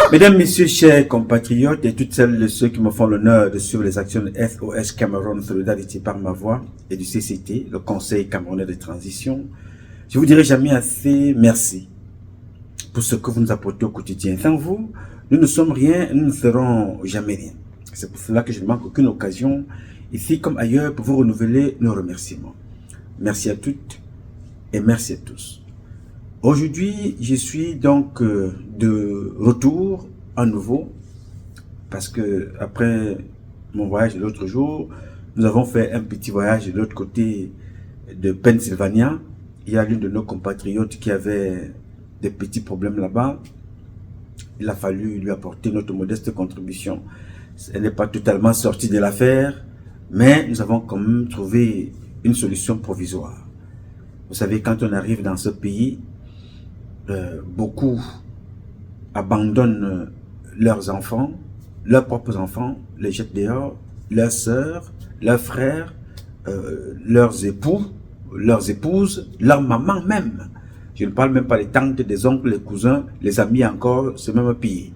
Mesdames, Messieurs, chers compatriotes et toutes celles et ceux qui me font l'honneur de suivre les actions de SOS Cameroun Solidarité par ma voix et du CCT, le Conseil Camerounais de Transition, je vous dirai jamais assez merci pour ce que vous nous apportez au quotidien. Sans vous, nous ne sommes rien, nous ne serons jamais rien. C'est pour cela que je ne manque aucune occasion, ici comme ailleurs, pour vous renouveler nos remerciements. Merci à toutes et merci à tous. Aujourd'hui, je suis donc de retour à nouveau parce que après mon voyage de l'autre jour, nous avons fait un petit voyage de l'autre côté de Pennsylvania. Il y a l'une de nos compatriotes qui avait des petits problèmes là-bas. Il a fallu lui apporter notre modeste contribution. Elle n'est pas totalement sortie de l'affaire, mais nous avons quand même trouvé une solution provisoire. Vous savez, quand on arrive dans ce pays, beaucoup abandonnent leurs enfants, leurs propres enfants, les jettent dehors, leurs sœurs, leurs frères, leurs époux, leurs épouses, leurs mamans même. Je ne parle même pas des tantes, des oncles, les cousins, les amis encore, c'est même pire.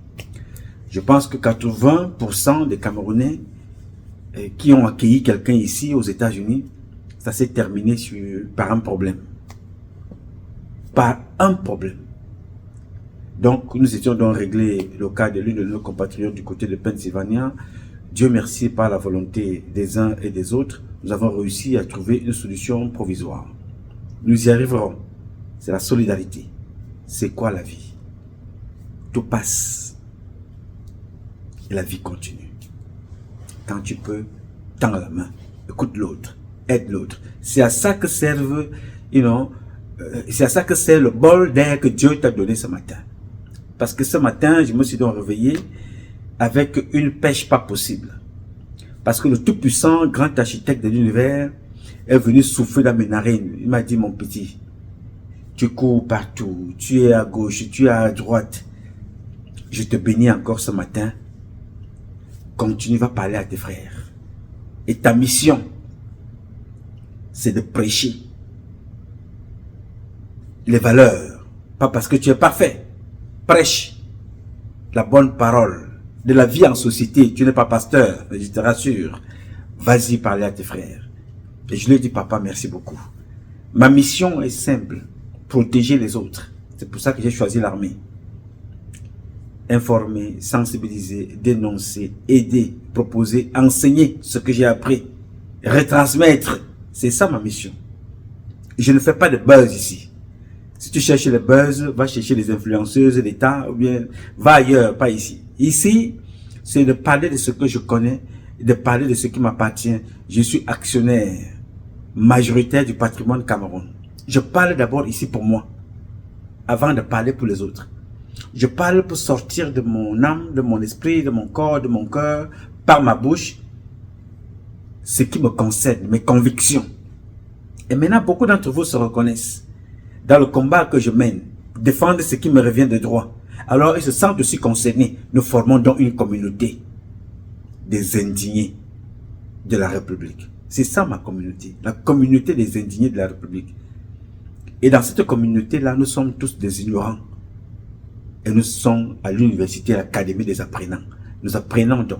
Je pense que 80% des Camerounais qui ont accueilli quelqu'un ici aux États-Unis, ça s'est terminé par un problème. Par un problème. Donc, nous étions donc réglés le cas de l'une de nos compatriotes du côté de Pennsylvania. Dieu merci, par la volonté des uns et des autres, nous avons réussi à trouver une solution provisoire. Nous y arriverons. C'est la solidarité. C'est quoi la vie? Tout passe. Et la vie continue. Quand tu peux, tends la main. Écoute l'autre. Aide l'autre. C'est à ça que servent, c'est à ça que sert le bol d'air que Dieu t'a donné ce matin. Parce que ce matin, je me suis donc réveillé avec une pêche pas possible. Parce que le tout-puissant grand architecte de l'univers est venu souffler dans mes narines. Il m'a dit, mon petit, tu cours partout, tu es à gauche, tu es à droite. Je te bénis encore ce matin. Continue, va parler à tes frères. Et ta mission, c'est de prêcher les valeurs, pas parce que tu es parfait. Prêche la bonne parole de la vie en société. Tu n'es pas pasteur, mais je te rassure. Vas-y parler à tes frères. Et je lui ai dit, papa, merci beaucoup. Ma mission est simple, protéger les autres. C'est pour ça que j'ai choisi l'armée. Informer, sensibiliser, dénoncer, aider, proposer, enseigner ce que j'ai appris, retransmettre. C'est ça ma mission. Je ne fais pas de buzz ici. Si tu cherches le buzz, va chercher les influenceuses d'État ou bien va ailleurs, pas ici. Ici, c'est de parler de ce que je connais, de parler de ce qui m'appartient. Je suis actionnaire majoritaire du patrimoine Cameroun. Je parle d'abord ici pour moi, avant de parler pour les autres. Je parle pour sortir de mon âme, de mon esprit, de mon corps, de mon cœur, par ma bouche, ce qui me concerne, mes convictions. Et maintenant, beaucoup d'entre vous se reconnaissent dans le combat que je mène, défendre ce qui me revient de droit. Alors, ils se sentent aussi concernés. Nous formons donc une communauté des indignés de la République. C'est ça ma communauté, la communauté des indignés de la République. Et dans cette communauté-là, nous sommes tous des ignorants. Et nous sommes à l'université, à l'académie des apprenants. Nous apprenons donc.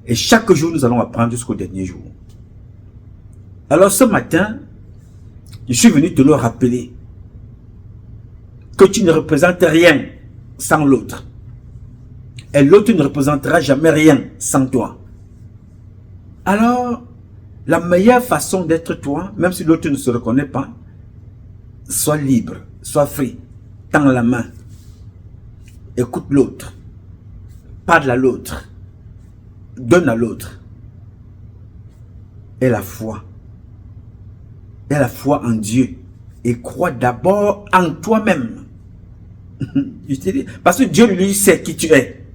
Et chaque jour, nous allons apprendre jusqu'au dernier jour. Alors ce matin, je suis venu te le rappeler que tu ne représentes rien sans l'autre. Et l'autre ne représentera jamais rien sans toi. Alors, la meilleure façon d'être toi, même si l'autre ne se reconnaît pas, sois libre, sois free, tends la main, écoute l'autre, parle à l'autre, donne à l'autre. Et la foi. Et la foi en Dieu. Et crois d'abord en toi-même. Parce que Dieu, lui, sait qui tu es.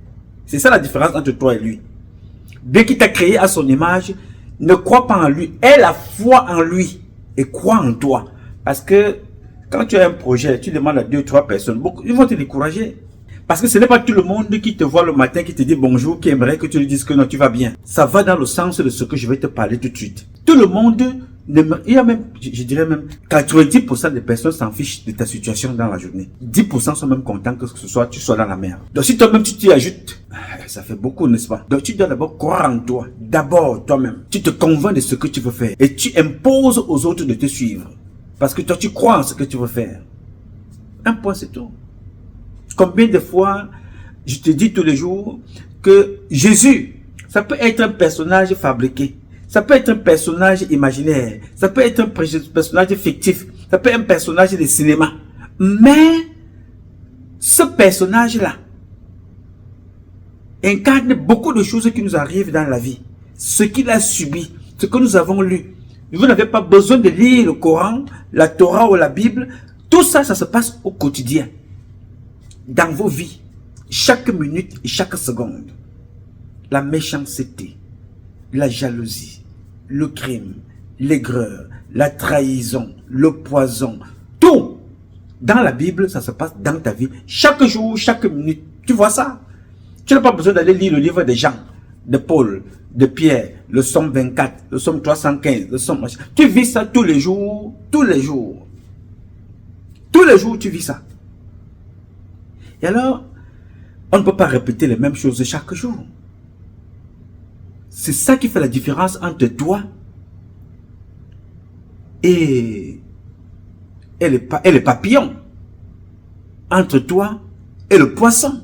C'est ça la différence entre toi et lui. Dieu qui t'a créé à son image, ne crois pas en lui. Aie la foi en lui. Et crois en toi. Parce que quand tu as un projet, tu demandes à 2 ou 3 personnes, ils vont te décourager. Parce que ce n'est pas tout le monde qui te voit le matin, qui te dit bonjour, qui aimerait que tu lui dises que non, tu vas bien. Ça va dans le sens de ce que je vais te parler tout de suite. Tout le monde Il y a même, je dirais même, 90% des personnes s'en fichent de ta situation dans la journée. 10% sont même contents que ce soit, tu sois dans la mer. Donc si toi-même tu t'y ajoutes, ça fait beaucoup, n'est-ce pas? Donc tu dois d'abord croire en toi. D'abord toi-même. Tu te convaincs de ce que tu veux faire. Et tu imposes aux autres de te suivre. Parce que toi tu crois en ce que tu veux faire. Un point c'est tout. Combien de fois, je te dis tous les jours, que Jésus, ça peut être un personnage fabriqué. Ça peut être un personnage imaginaire. Ça peut être un personnage fictif. Ça peut être un personnage de cinéma. Mais, ce personnage-là incarne beaucoup de choses qui nous arrivent dans la vie. Ce qu'il a subi, ce que nous avons lu. Vous n'avez pas besoin de lire le Coran, la Torah ou la Bible. Tout ça, ça se passe au quotidien. Dans vos vies. Chaque minute et chaque seconde. La méchanceté, la jalousie, le crime, l'aigreur, la trahison, le poison, tout dans la Bible, ça se passe dans ta vie. Chaque jour, chaque minute, tu vois ça. Tu n'as pas besoin d'aller lire le livre des Jean, de Paul, de Pierre, le Somme 24, le Somme 315, le Somme... Tu vis ça tous les jours, tous les jours. Tous les jours, tu vis ça. Et alors, on ne peut pas répéter les mêmes choses chaque jour. C'est ça qui fait la différence entre toi et le papillon. Entre toi et le poisson.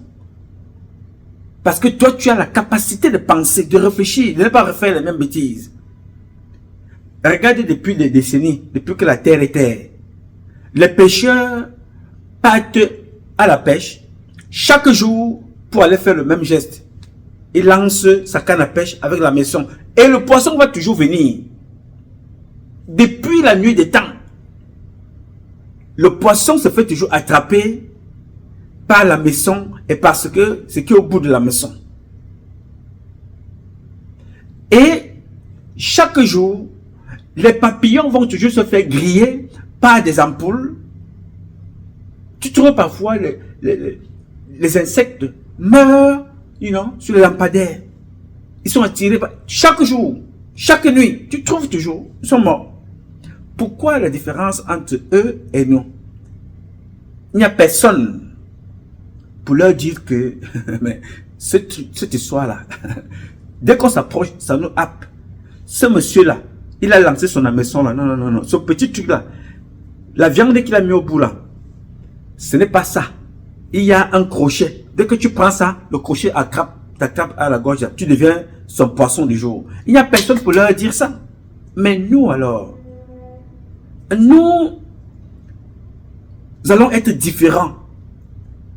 Parce que toi, tu as la capacité de penser, de réfléchir, de ne pas refaire les mêmes bêtises. Regardez depuis des décennies, depuis que la terre est terre. Les pêcheurs partent à la pêche chaque jour pour aller faire le même geste. Il lance sa canne à pêche avec la maison. Et le poisson va toujours venir. Depuis la nuit des temps. Le poisson se fait toujours attraper par la maison et parce que ce qui est au bout de la maison. Et chaque jour, les papillons vont toujours se faire griller par des ampoules. Tu trouves parfois les insectes meurent sur les lampadaires. Ils sont attirés par... Chaque jour, chaque nuit, tu trouves toujours, ils sont morts. Pourquoi la différence entre eux et nous? Il n'y a personne pour leur dire que mais cette histoire-là, dès qu'on s'approche, ça nous happe. Ce monsieur-là, il a lancé son hameçon là, non, ce petit truc-là, la viande qu'il a mis au bout là, ce n'est pas ça. Il y a un crochet. Dès que tu prends ça, le crochet t'attrape à la gorge, tu deviens son poisson du jour. Il n'y a personne pour leur dire ça. Mais nous alors, nous allons être différents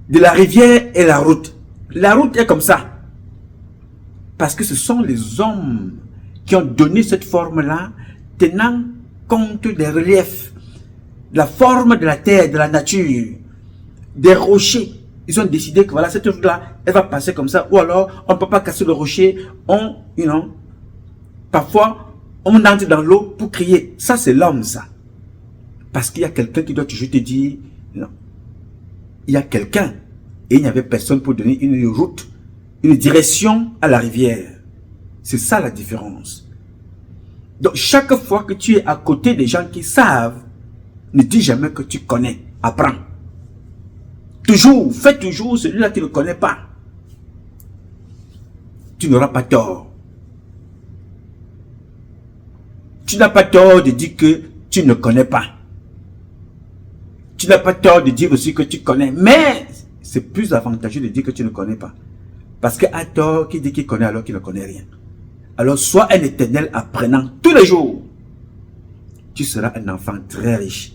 de la rivière et la route. La route est comme ça. Parce que ce sont les hommes qui ont donné cette forme-là, tenant compte des reliefs, de la forme de la terre, de la nature, des rochers. Ils ont décidé que voilà, cette route-là, elle va passer comme ça. Ou alors, on ne peut pas casser le rocher. Parfois, on entre dans l'eau pour crier. Ça, c'est l'homme, ça. Parce qu'il y a quelqu'un qui doit toujours te dire, non. Il y a quelqu'un. Et il n'y avait personne pour donner une route, une direction à la rivière. C'est ça la différence. Donc, chaque fois que tu es à côté des gens qui savent, ne dis jamais que tu connais. Apprends. Toujours, fais toujours celui-là qui ne connaît pas. Tu n'auras pas tort. Tu n'as pas tort de dire que tu ne connais pas. Tu n'as pas tort de dire aussi que tu connais. Mais c'est plus avantageux de dire que tu ne connais pas. Parce qu'à tort, qui dit qu'il connaît alors qu'il ne connaît rien. Alors sois un éternel apprenant tous les jours. Tu seras un enfant très riche.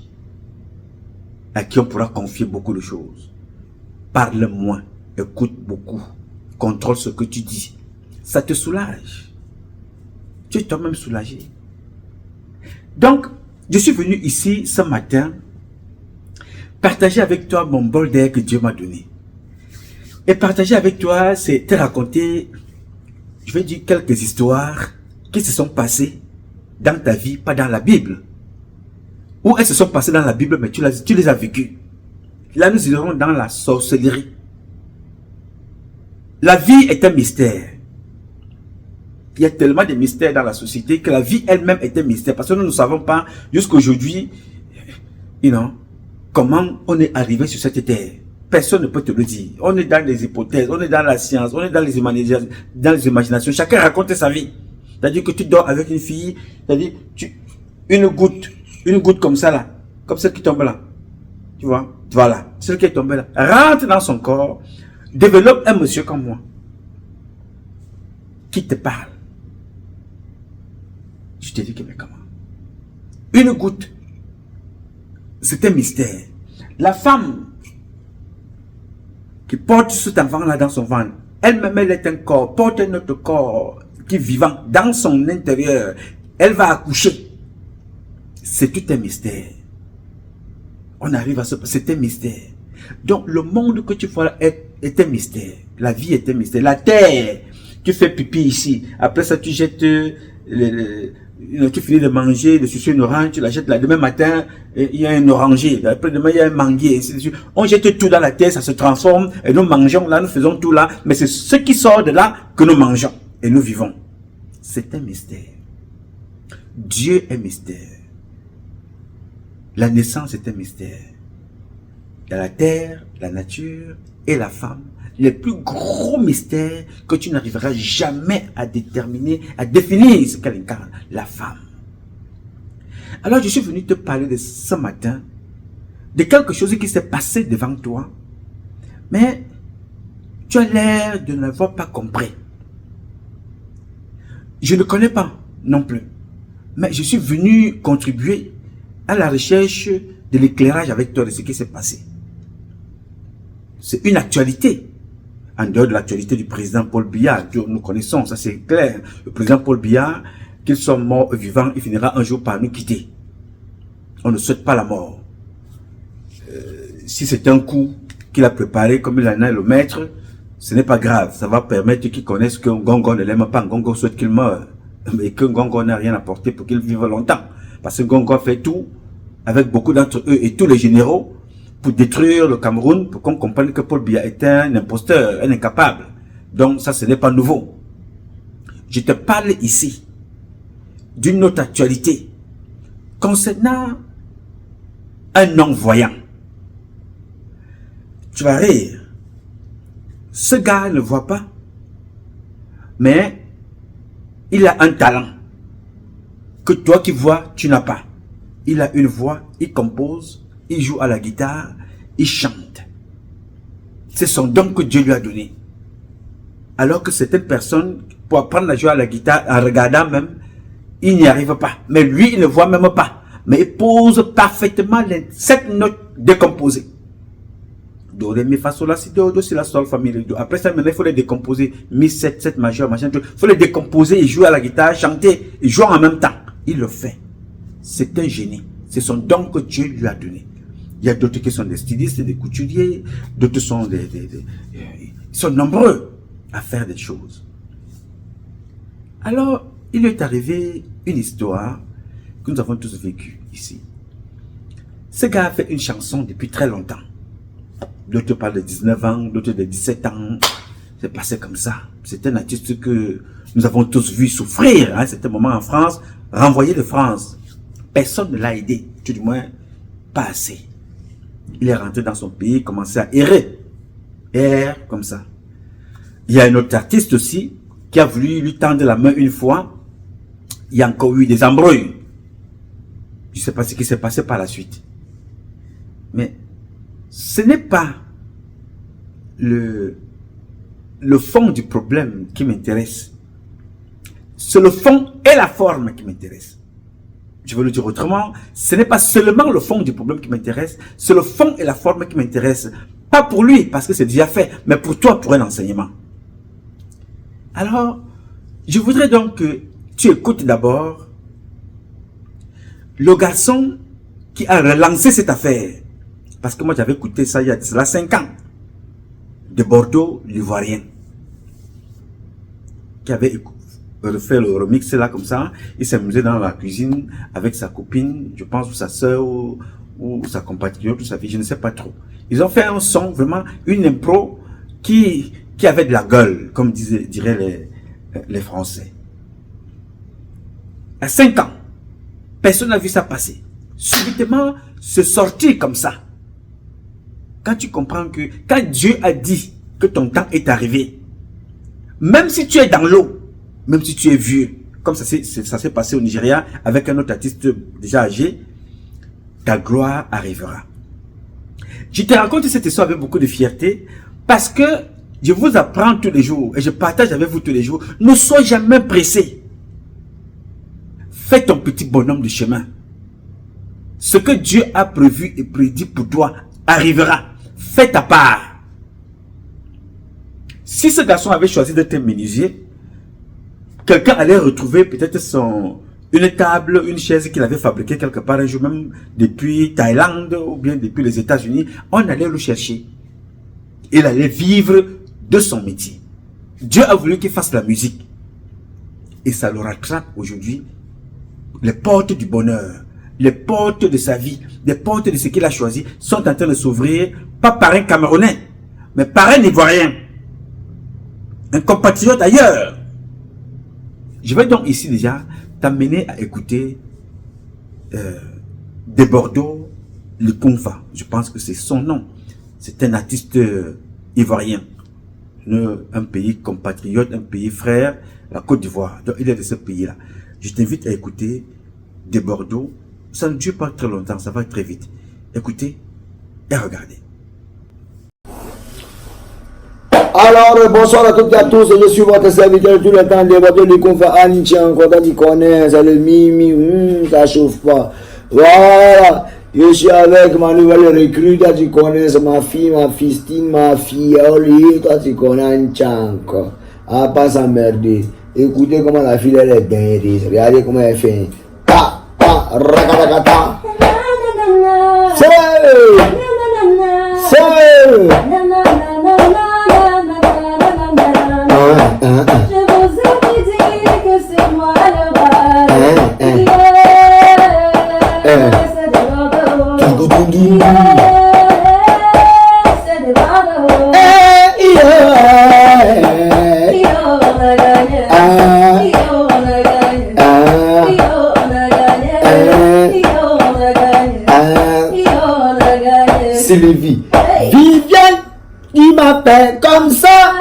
À qui on pourra confier beaucoup de choses. Parle moins, écoute beaucoup, contrôle ce que tu dis. Ça te soulage. Tu es toi-même soulagé. Donc, je suis venu ici ce matin partager avec toi mon bol d'air que Dieu m'a donné. Et partager avec toi, c'est te raconter, je vais dire quelques histoires qui se sont passées dans ta vie, pas dans la Bible. Ou elles se sont passées dans la Bible, mais tu les as vécues. Là, nous irons dans la sorcellerie. La vie est un mystère. Il y a tellement de mystères dans la société que la vie elle-même est un mystère. Parce que nous ne savons pas jusqu'à aujourd'hui, comment on est arrivé sur cette terre. Personne ne peut te le dire. On est dans les hypothèses, on est dans la science, on est dans les imaginations. Chacun raconte sa vie. C'est-à-dire que tu dors avec une fille, c'est-à-dire une goutte comme ça là, comme celle qui tombe là. Tu vois? Voilà, celle qui est tombée là. Rentre dans son corps, développe un monsieur comme moi, qui te parle. Je te dis que mais comment? Une goutte, c'est un mystère. La femme qui porte cet enfant-là dans son ventre, elle-même, elle est un corps, porte un autre corps qui est vivant dans son intérieur. Elle va accoucher. C'est tout un mystère. On arrive à ce... C'est un mystère. Donc, le monde que tu vois là est un mystère. La vie est un mystère. La terre, tu fais pipi ici. Après ça, tu jettes... tu finis de manger, de sucer une orange, tu la jettes là. Demain matin, il y a un oranger. Après demain, il y a un manguier. Ainsi de suite. On jette tout dans la terre, ça se transforme. Et nous mangeons là, nous faisons tout là. Mais c'est ce qui sort de là que nous mangeons. Et nous vivons. C'est un mystère. Dieu est mystère. La naissance est un mystère. Il y a la terre, la nature et la femme. Les plus gros mystères que tu n'arriveras jamais à déterminer, à définir ce qu'elle incarne, la femme. Alors je suis venu te parler de ce matin, de quelque chose qui s'est passé devant toi, mais tu as l'air de n'avoir pas compris. Je ne connais pas non plus, mais je suis venu contribuer à la recherche de l'éclairage avec toi de ce qui s'est passé. C'est une actualité. En dehors de l'actualité du président Paul Biya, nous connaissons, ça c'est clair. Le président Paul Biya, qu'il soit mort ou vivant, il finira un jour par nous quitter. On ne souhaite pas la mort. Si c'est un coup qu'il a préparé, comme il en a le maître, ce n'est pas grave. Ça va permettre qu'ils connaissent que Ngongo ne l'aime pas. Ngongo souhaite qu'il meure. Mais que Ngongo n'a rien apporté pour qu'il vive longtemps. Parce que Ngongo fait tout, avec beaucoup d'entre eux et tous les généraux, pour détruire le Cameroun, pour qu'on comprenne que Paul Biya est un imposteur, un incapable. Donc ça, ce n'est pas nouveau. Je te parle ici d'une autre actualité concernant un non-voyant. Tu vas rire. Ce gars ne voit pas, mais il a un talent que toi qui vois, tu n'as pas. Il a une voix, il compose, il joue à la guitare, il chante. C'est son don que Dieu lui a donné. Alors que certaines personnes, pour apprendre à jouer à la guitare, en regardant même, il n'y arrive pas. Mais lui, il ne voit même pas. Mais il pose parfaitement les 7 notes décomposées. Do, ré, mi, fa, sol, la, si, do, si, la, sol, fa, mi, ré, do. Après ça, maintenant, il faut les décomposer. Mi, 7, 7 majeur, machin, tout. Il faut les décomposer et jouer à la guitare, chanter, et jouer en même temps. Il le fait. C'est un génie. C'est son don que Dieu lui a donné. Il y a d'autres qui sont des stylistes, des couturiers, d'autres sont ils sont nombreux à faire des choses. Alors, il est arrivé une histoire que nous avons tous vécue ici. Ce gars a fait une chanson depuis très longtemps. D'autres parlent de 19 ans, d'autres de 17 ans. C'est passé comme ça. C'est un artiste que nous avons tous vu souffrir à un certain moment en France, renvoyé de France. Personne ne l'a aidé, tout du moins pas assez. Il est rentré dans son pays, commencé à errer. Erre comme ça. Il y a un autre artiste aussi qui a voulu lui tendre la main une fois. Il y a encore eu des embrouilles. Je ne sais pas ce qui s'est passé par la suite. Mais ce n'est pas le fond du problème qui m'intéresse. C'est le fond et la forme qui m'intéressent. Je veux le dire autrement, ce n'est pas seulement le fond du problème qui m'intéresse, c'est le fond et la forme qui m'intéressent. Pas pour lui, parce que c'est déjà fait, mais pour toi, pour un enseignement. Alors, je voudrais donc que tu écoutes d'abord le garçon qui a relancé cette affaire. Parce que moi, j'avais écouté ça il y a cela 5 ans. De Bordeaux, l'Ivoirien. Qui avait refait le remix là comme ça. Il s'amusait dans la cuisine avec sa copine, je pense, ou sa soeur, ou sa compatriote, ou sa fille, je ne sais pas trop. Ils ont fait un son, vraiment, une impro qui avait de la gueule, comme diraient les Français. à 5 ans. Personne n'a vu ça passer. Subitement, se sortir comme ça. Quand tu comprends que, quand Dieu a dit que ton temps est arrivé, même si tu es dans l'eau, même si tu es vieux, comme ça s'est passé au Nigeria avec un autre artiste déjà âgé, ta gloire arrivera. Je te raconte cette histoire avec beaucoup de fierté parce que je vous apprends tous les jours et je partage avec vous tous les jours. Ne sois jamais pressé. Fais ton petit bonhomme de chemin. Ce que Dieu a prévu et prédit pour toi arrivera. Fais ta part. Si ce garçon avait choisi d'être menuisier, quelqu'un allait retrouver peut-être une table, une chaise qu'il avait fabriquée quelque part un jour, même depuis Thaïlande ou bien depuis les États-Unis. On allait le chercher. Il allait vivre de son métier. Dieu a voulu qu'il fasse la musique. Et ça le rattrape aujourd'hui. Les portes du bonheur, les portes de sa vie, les portes de ce qu'il a choisi sont en train de s'ouvrir, pas par un Camerounais, mais par un Ivoirien. Un compatriote ailleurs. Je vais donc ici déjà t'amener à écouter de Bordeaux, le Confa. Je pense que c'est son nom. C'est un artiste ivoirien. Un pays compatriote, un pays frère, la Côte d'Ivoire. Donc il est de ce pays-là. Je t'invite à écouter de Bordeaux. Ça ne dure pas très longtemps, ça va très vite. Écoutez et regardez. Alors, bonsoir à toutes et à tous, je suis votre serviteur tout le temps, de Bordeaux, du Confa, Anichan, quand tu connais, c'est le mimi, ça chauffe pas. Voilà, je suis avec ma nouvelle recrue, toi tu connais, c'est ma fille, ma fistine, ma fille, Oli, toi tu connais Anichan, quoi. À pas s'emmerder. Écoutez comment la fille elle est dingue, regardez comment elle fait. Ta, ta, rakadakata. C'est je vous ai dit que c'est moi le roi. C'est de Bordeaux. C'est de Bordeaux. On a gagné. On a gagné. On a gagné. On a gagné. On a gagné. C'est Lévi. Viviane, il m'appelle comme ça.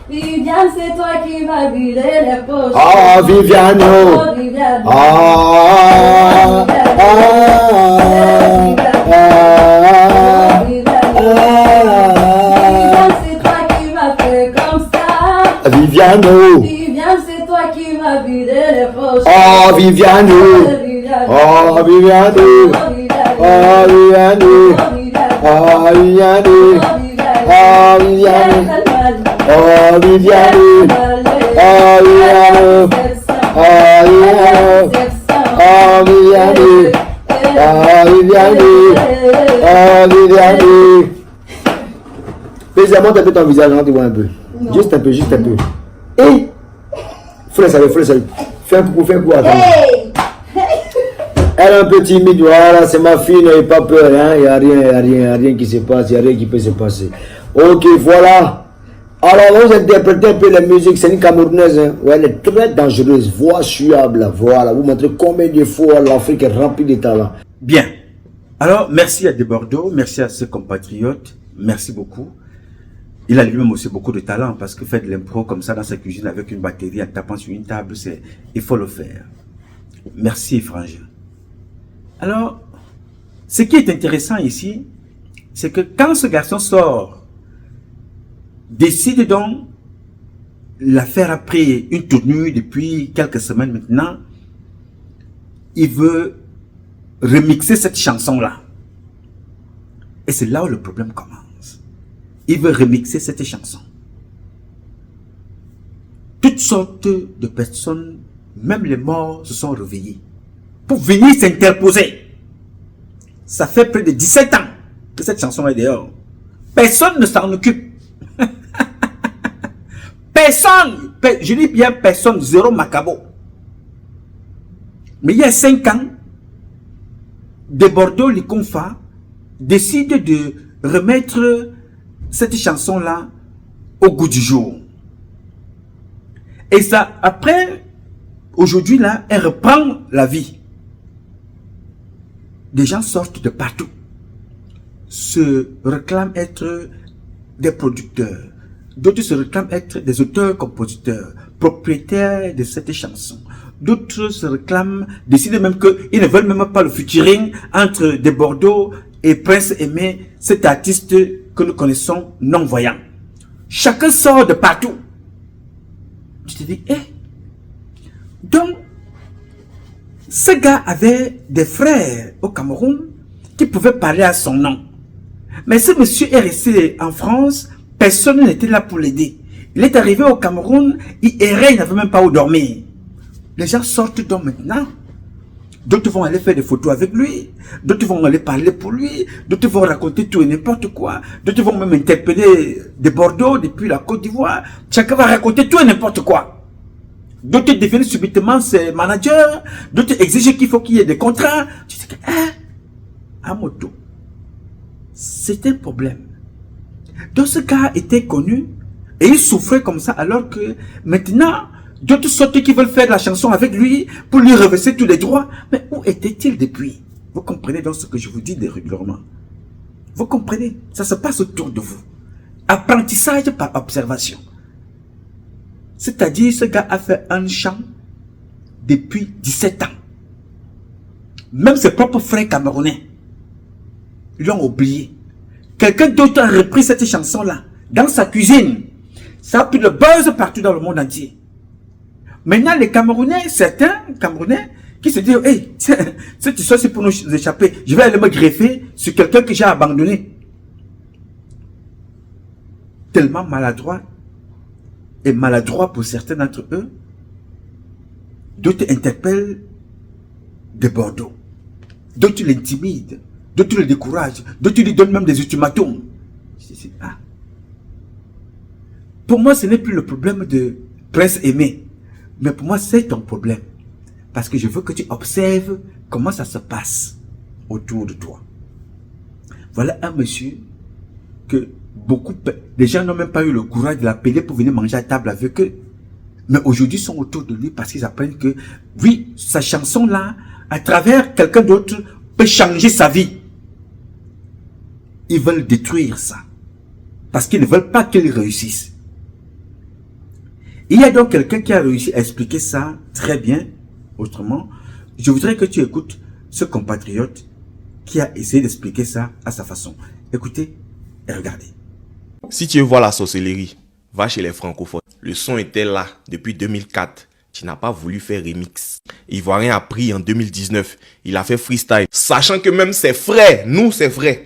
Viviane, c'est toi qui m'as vidé les poches. Ah, Viviane. Oh, Viviane. Viviane, c'est toi qui m'as fait comme ça. Viviane. Viviane, c'est toi qui m'as vidé les poches. Oh, Viviane. Oh, Viviane. Oh, Viviane. Oh, Viviane. Oh, Viviane. Oh, Viviane. Oh, Viviane. Oh, Viviane. Oh, Viviane. Oh, Viviane. Oh, Viviane. Fais-moi montre un peu ton visage, tu vois un peu. Juste un peu, juste un peu. Hey! Frère, salut. Fais un coup à toi. Elle est un peu timide, voilà, c'est ma fille, n'ayez pas peur, hein. Il n'y a rien qui se passe, il n'y a rien qui peut se passer. Ok, voilà. Alors, vous interprétez un peu la musique, c'est une Camerounaise, hein. Ouais, elle est très dangereuse, voix suave, voilà. Vous montrez combien de fois l'Afrique est remplie de talents. Bien. Alors, merci à de Bordeaux, merci à ses compatriotes, merci beaucoup. Il a lui-même aussi beaucoup de talent parce que faire de l'impro comme ça dans sa cuisine avec une batterie en tapant sur une table, il faut le faire. Merci, frangin. Alors, ce qui est intéressant ici, c'est que quand ce garçon sort, décide donc l'affaire a pris une tournure depuis quelques semaines maintenant, il veut remixer cette chanson-là. Et c'est là où le problème commence. Il veut remixer cette chanson. Toutes sortes de personnes, même les morts, se sont réveillés pour venir s'interposer. Ça fait près de 17 ans que cette chanson est dehors. Personne ne s'en occupe. Personne, je dis bien personne, zéro macabo. Mais il y a 5 ans, de Bordeaux, les Confa décide de remettre cette chanson-là au goût du jour. Et ça, après Aujourd'hui, là, elle reprend la vie. Des gens sortent de partout, se réclament être des producteurs. D'autres se réclament être des auteurs-compositeurs, propriétaires de cette chanson. D'autres se réclament, décident même qu'ils ne veulent même pas le featuring entre Des Bordeaux et Prince Aimé, cet artiste que nous connaissons non-voyant. Chacun sort de partout. Tu te dis, donc, ce gars avait des frères au Cameroun qui pouvaient parler à son nom. Mais ce monsieur est resté en France, personne n'était là pour l'aider. Il est arrivé au Cameroun, il errait, il n'avait même pas où dormir. Les gens sortent donc maintenant. D'autres vont aller faire des photos avec lui, d'autres vont aller parler pour lui, d'autres vont raconter tout et n'importe quoi, d'autres vont même interpeller Des Bordeaux depuis la Côte d'Ivoire. Chacun va raconter tout et n'importe quoi. D'autres deviennent subitement ses managers, d'autres exigent qu'il faut qu'il y ait des contrats. Tu sais que, à moto, c'est un problème. Donc ce gars était connu et il souffrait comme ça, alors que maintenant, d'autres sortent qui veulent faire la chanson avec lui pour lui reverser tous les droits. Mais où était-il depuis? Vous comprenez donc ce que je vous dis des régulièrement? Vous comprenez? Ça se passe autour de vous. Apprentissage par observation. C'est-à-dire, ce gars a fait un chant depuis 17 ans. Même ses propres frères camerounais l'ont oublié. Quelqu'un d'autre a repris cette chanson-là dans sa cuisine. Ça a pris le buzz partout dans le monde entier. Maintenant, les Camerounais, certains Camerounais, qui se disent, hey, tiens, cette histoire c'est pour nous échapper. Je vais aller me greffer sur quelqu'un que j'ai abandonné. Tellement maladroit, et maladroit pour certains d'entre eux, d'autres interpellent Des Bordeaux, d'autres l'intimident, d'autres le découragent, d'autres lui donnent même des ultimatums. Pour moi, ce n'est plus le problème de Prince Aimé, mais pour moi, c'est ton problème. Parce que je veux que tu observes comment ça se passe autour de toi. Voilà un monsieur que des gens n'ont même pas eu le courage de l'appeler pour venir manger à table avec eux. Mais aujourd'hui, ils sont autour de lui parce qu'ils apprennent que, oui, sa chanson-là, à travers quelqu'un d'autre, peut changer sa vie. Ils veulent détruire ça. Parce qu'ils ne veulent pas qu'il réussisse. Il y a donc quelqu'un qui a réussi à expliquer ça très bien. Autrement, je voudrais que tu écoutes ce compatriote qui a essayé d'expliquer ça à sa façon. Écoutez et regardez. Si tu veux voir la sorcellerie, va chez les francophones. Le son était là depuis 2004. Tu n'as pas voulu faire remix. Ivoirien a pris en 2019. Il a fait freestyle. Sachant que même ses frères, nous ses frères,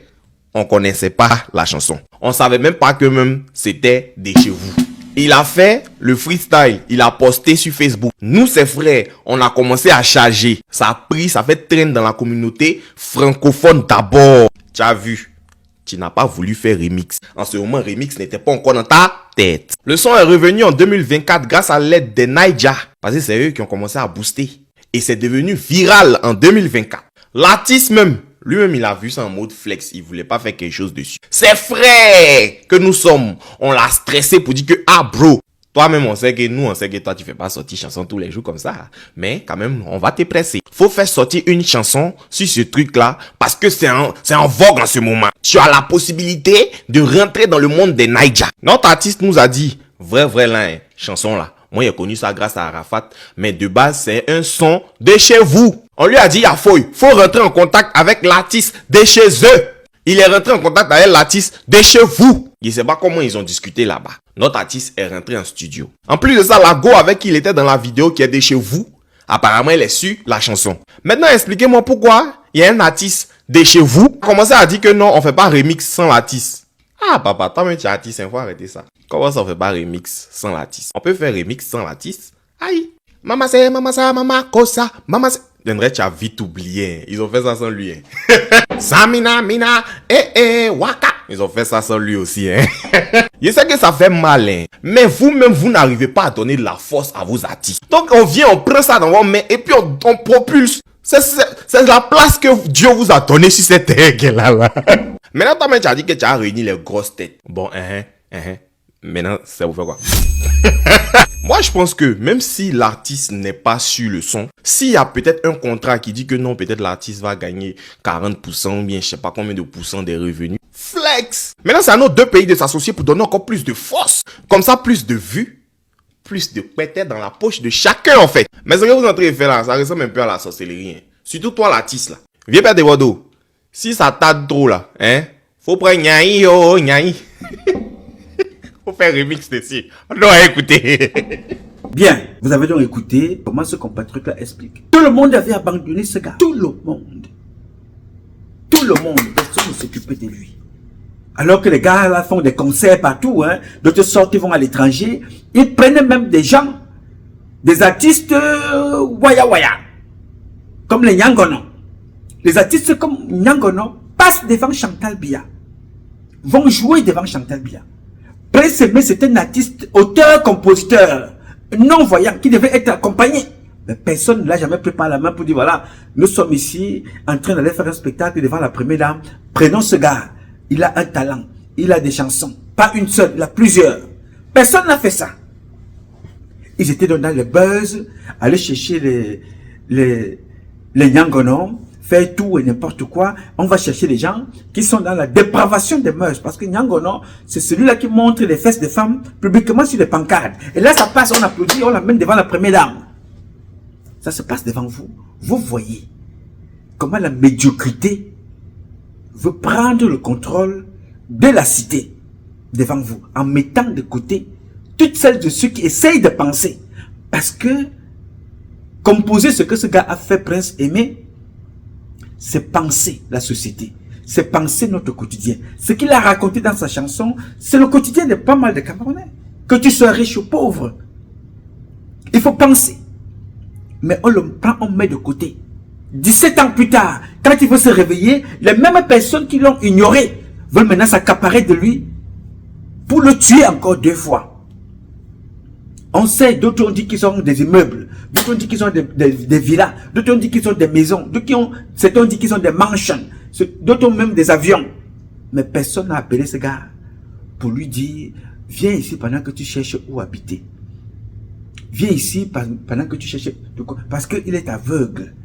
on connaissait pas la chanson. On savait même pas que même c'était des chez vous. Il a fait le freestyle. Il a posté sur Facebook. Nous ses frères, on a commencé à charger. Ça a pris, ça fait traîne dans la communauté francophone d'abord. Tu as vu? Tu n'as pas voulu faire remix. En ce moment, remix n'était pas encore dans ta tête. Le son est revenu en 2024 grâce à l'aide des Naija. Parce que c'est eux qui ont commencé à booster. Et c'est devenu viral en 2024. L'artiste même, lui-même, il a vu ça en mode flex. Il voulait pas faire quelque chose dessus. C'est frère que nous sommes. On l'a stressé pour dire que, ah bro, toi-même, on sait que toi, tu fais pas sortir chanson tous les jours comme ça. Mais quand même, on va te presser. Faut faire sortir une chanson sur ce truc-là parce que c'est en vogue en ce moment. Tu as la possibilité de rentrer dans le monde des Naija. Notre artiste nous a dit, vrai là, chanson là. Moi, j'ai connu ça grâce à Arafat. Mais de base, c'est un son de chez vous. On lui a dit, il faut rentrer en contact avec l'artiste de chez eux. Il est rentré en contact avec l'artiste de chez vous. Je ne sais pas comment ils ont discuté là-bas. Notre artiste est rentré en studio. En plus de ça, la go avec qui il était dans la vidéo qui est de chez vous, apparemment, elle est sur la chanson. Maintenant, expliquez-moi pourquoi il y a un artiste de chez vous. Commencez à dire que non, on fait pas remix sans l'artiste. Ah, papa, toi-même, tu es artiste, il faut arrêter ça. Comment ça, on fait pas remix sans l'artiste? On peut faire remix sans l'artiste? Aïe. Maman c'est, maman ça, maman cosa, maman c'est. D'André, tu as vite oublié. Ils ont fait ça sans lui. Samina, mina, waka. Ils ont fait ça sans lui aussi. Je sais que ça fait mal. Mais vous-même, vous n'arrivez pas à donner de la force à vos artistes. Donc, on vient, on prend ça dans vos mains et puis on propulse. C'est la place que Dieu vous a donnée sur cette terre-là. Maintenant, toi-même, tu as dit que tu as réuni les grosses têtes. Bon, maintenant, ça vous fait quoi? Moi, je pense que même si l'artiste n'est pas sur le son, s'il y a peut-être un contrat qui dit que non, peut-être l'artiste va gagner 40% ou bien je sais pas combien de pourcents des revenus, flex. Maintenant, c'est à nos deux pays de s'associer pour donner encore plus de force. Comme ça, plus de vues, plus de pétets dans la poche de chacun en fait. Mais ce que vous êtes en train de faire là, ça ressemble un peu à la sorcellerie. Hein. Surtout toi l'artiste là. Viens perdre des wados. Si ça tarde trop là, hein, faut prendre Nyaï yo, Nyaï. Faut faire remix dessus. On doit écouter. Bien, vous avez donc écouté comment ce compatriote là explique. Tout le monde avait abandonné ce gars. Tout le monde. Tout le monde. Personne ne s'occupait de lui. Alors que les gars là font des concerts partout, hein. D'autres sortes ils vont à l'étranger. Ils prennent même des gens, des artistes waya waya. Comme les Nyangono. Les artistes comme Nyangono passent devant Chantal Biya. Vont jouer devant Chantal Biya. Prince Aimé, c'est un artiste, auteur, compositeur, non-voyant, qui devait être accompagné. Mais personne ne l'a jamais pris par la main pour dire, voilà, nous sommes ici en train d'aller faire un spectacle devant la première dame. Prenons ce gars. Il a un talent. Il a des chansons. Pas une seule, il a plusieurs. Personne n'a fait ça. Ils étaient dans le buzz, aller chercher les Nyangono, faire tout et n'importe quoi. On va chercher les gens qui sont dans la dépravation des mœurs. Parce que Nyangono, c'est celui-là qui montre les fesses des femmes publiquement sur les pancartes. Et là, ça passe, on applaudit, on l'amène devant la première dame. Ça se passe devant vous. Vous voyez comment la médiocrité veut prendre le contrôle de la cité devant vous, en mettant de côté toutes celles de ceux qui essayent de penser. Parce que composer ce que ce gars a fait, Prince Aimé, c'est penser la société, c'est penser notre quotidien. Ce qu'il a raconté dans sa chanson, c'est le quotidien de pas mal de Camerounais. Que tu sois riche ou pauvre, il faut penser. Mais on le prend, on met de côté. 17 ans plus tard, quand il veut se réveiller, les mêmes personnes qui l'ont ignoré veulent maintenant s'accaparer de lui pour le tuer encore 2 fois. On sait, d'autres ont dit qu'ils ont des immeubles, d'autres ont dit qu'ils ont des villas, d'autres ont dit qu'ils ont des maisons, certains ont dit qu'ils ont des mansions, d'autres ont même des avions. Mais personne n'a appelé ce gars pour lui dire, viens ici pendant que tu cherches où habiter. Viens ici pendant que tu cherches, parce qu'il est aveugle.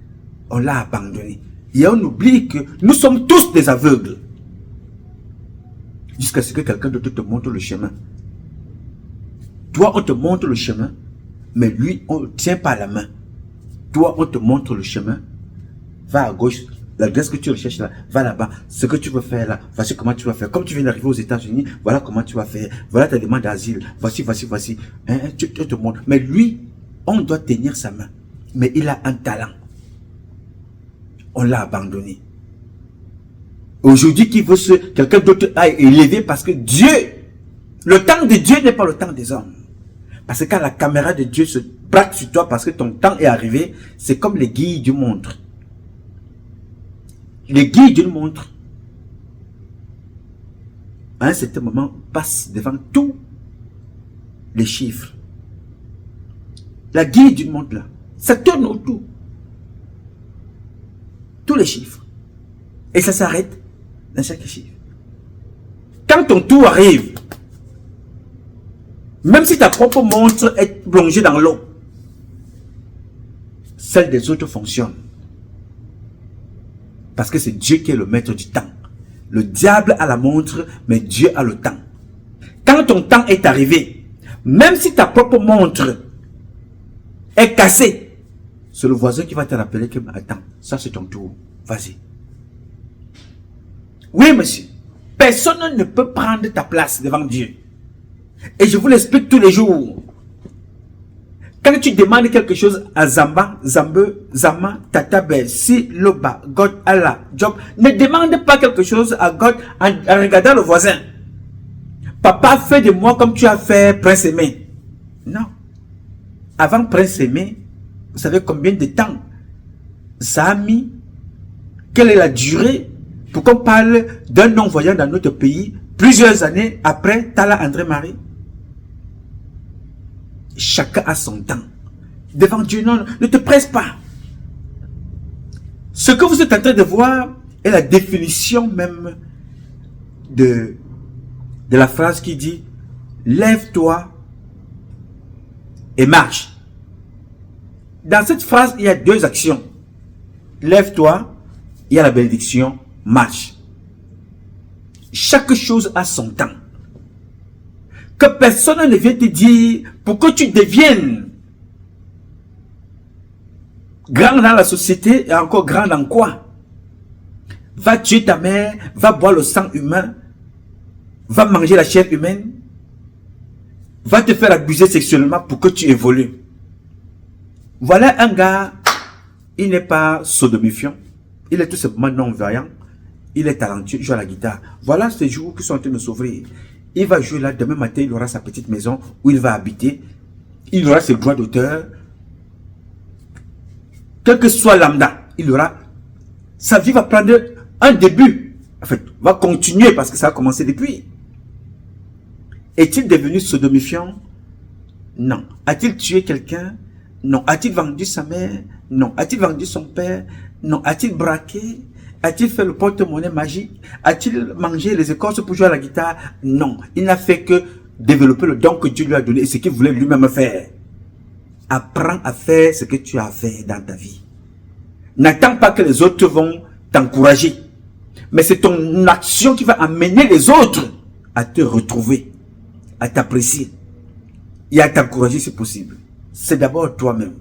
On l'a abandonné. Et on oublie que nous sommes tous des aveugles. Jusqu'à ce que quelqu'un d'autre te montre le chemin. Toi, on te montre le chemin, mais lui, on ne tient pas la main. Toi, on te montre le chemin. Va à gauche, l'adresse que tu recherches là, va là-bas. Ce que tu veux faire là, voici comment tu vas faire. Comme tu viens d'arriver aux États-Unis, voilà comment tu vas faire. Voilà ta demande d'asile. Voici. Hein, tu te montres. Mais lui, on doit tenir sa main. Mais il a un talent. On l'a abandonné. Aujourd'hui, quelqu'un d'autre a élevé parce que Dieu, le temps de Dieu n'est pas le temps des hommes. Parce que quand la caméra de Dieu se braque sur toi parce que ton temps est arrivé, c'est comme les guilles d'une montre. Les guilles d'une montre, à un certain moment, passent devant tous les chiffres. La guille d'une montre là, ça tourne autour. Tous les chiffres. Et ça s'arrête dans chaque chiffre. Quand ton tour arrive, même si ta propre montre est plongée dans l'eau, celle des autres fonctionne. Parce que c'est Dieu qui est le maître du temps. Le diable a la montre, mais Dieu a le temps. Quand ton temps est arrivé, même si ta propre montre est cassée, c'est le voisin qui va te rappeler que, attends, ça c'est ton tour, vas-y. Oui, monsieur, personne ne peut prendre ta place devant Dieu. Et je vous l'explique tous les jours. Quand tu demandes quelque chose à Zamba, Zambe, Zama, Tatabe, Si, Loba, God, Allah, Job, ne demande pas quelque chose à God en regardant le voisin. Papa, fais de moi comme tu as fait Prince Aimé. Non. Avant Prince Aimé, vous savez combien de temps ça a mis? Quelle est la durée pour qu'on parle d'un non-voyant dans notre pays plusieurs années après Tala André Marie? Chacun a son temps. Devant Dieu, non, ne te presse pas. Ce que vous êtes en train de voir est la définition même de la phrase qui dit « Lève-toi et marche. Dans cette phrase, il y a deux actions. Lève-toi, il y a la bénédiction, marche. Chaque chose a son temps. Que personne ne vienne te dire pour que tu deviennes grand dans la société et encore grand dans quoi? Va tuer ta mère, va boire le sang humain, va manger la chair humaine, va te faire abuser sexuellement pour que tu évolues. Voilà un gars, il n'est pas sodomifiant, il est tout simplement non-voyant, il est talentueux, il joue à la guitare. Voilà ces jours qui sont en train de s'ouvrir. Il va jouer là, demain matin, il aura sa petite maison où il va habiter, il aura ses droits d'auteur. Quel que soit lambda, il aura, sa vie va prendre un début, en fait, va continuer parce que ça a commencé depuis. Est-il devenu sodomifiant? Non. A-t-il tué quelqu'un? Non. A-t-il vendu sa mère? Non. A-t-il vendu son père? Non. A-t-il braqué? A-t-il fait le porte-monnaie magique? A-t-il mangé les écorces pour jouer à la guitare? Non. Il n'a fait que développer le don que Dieu lui a donné et ce qu'il voulait lui-même faire. Apprends à faire ce que tu as fait dans ta vie. N'attends pas que les autres vont t'encourager. Mais c'est ton action qui va amener les autres à te retrouver, à t'apprécier et à t'encourager si possible. C'est d'abord toi-même.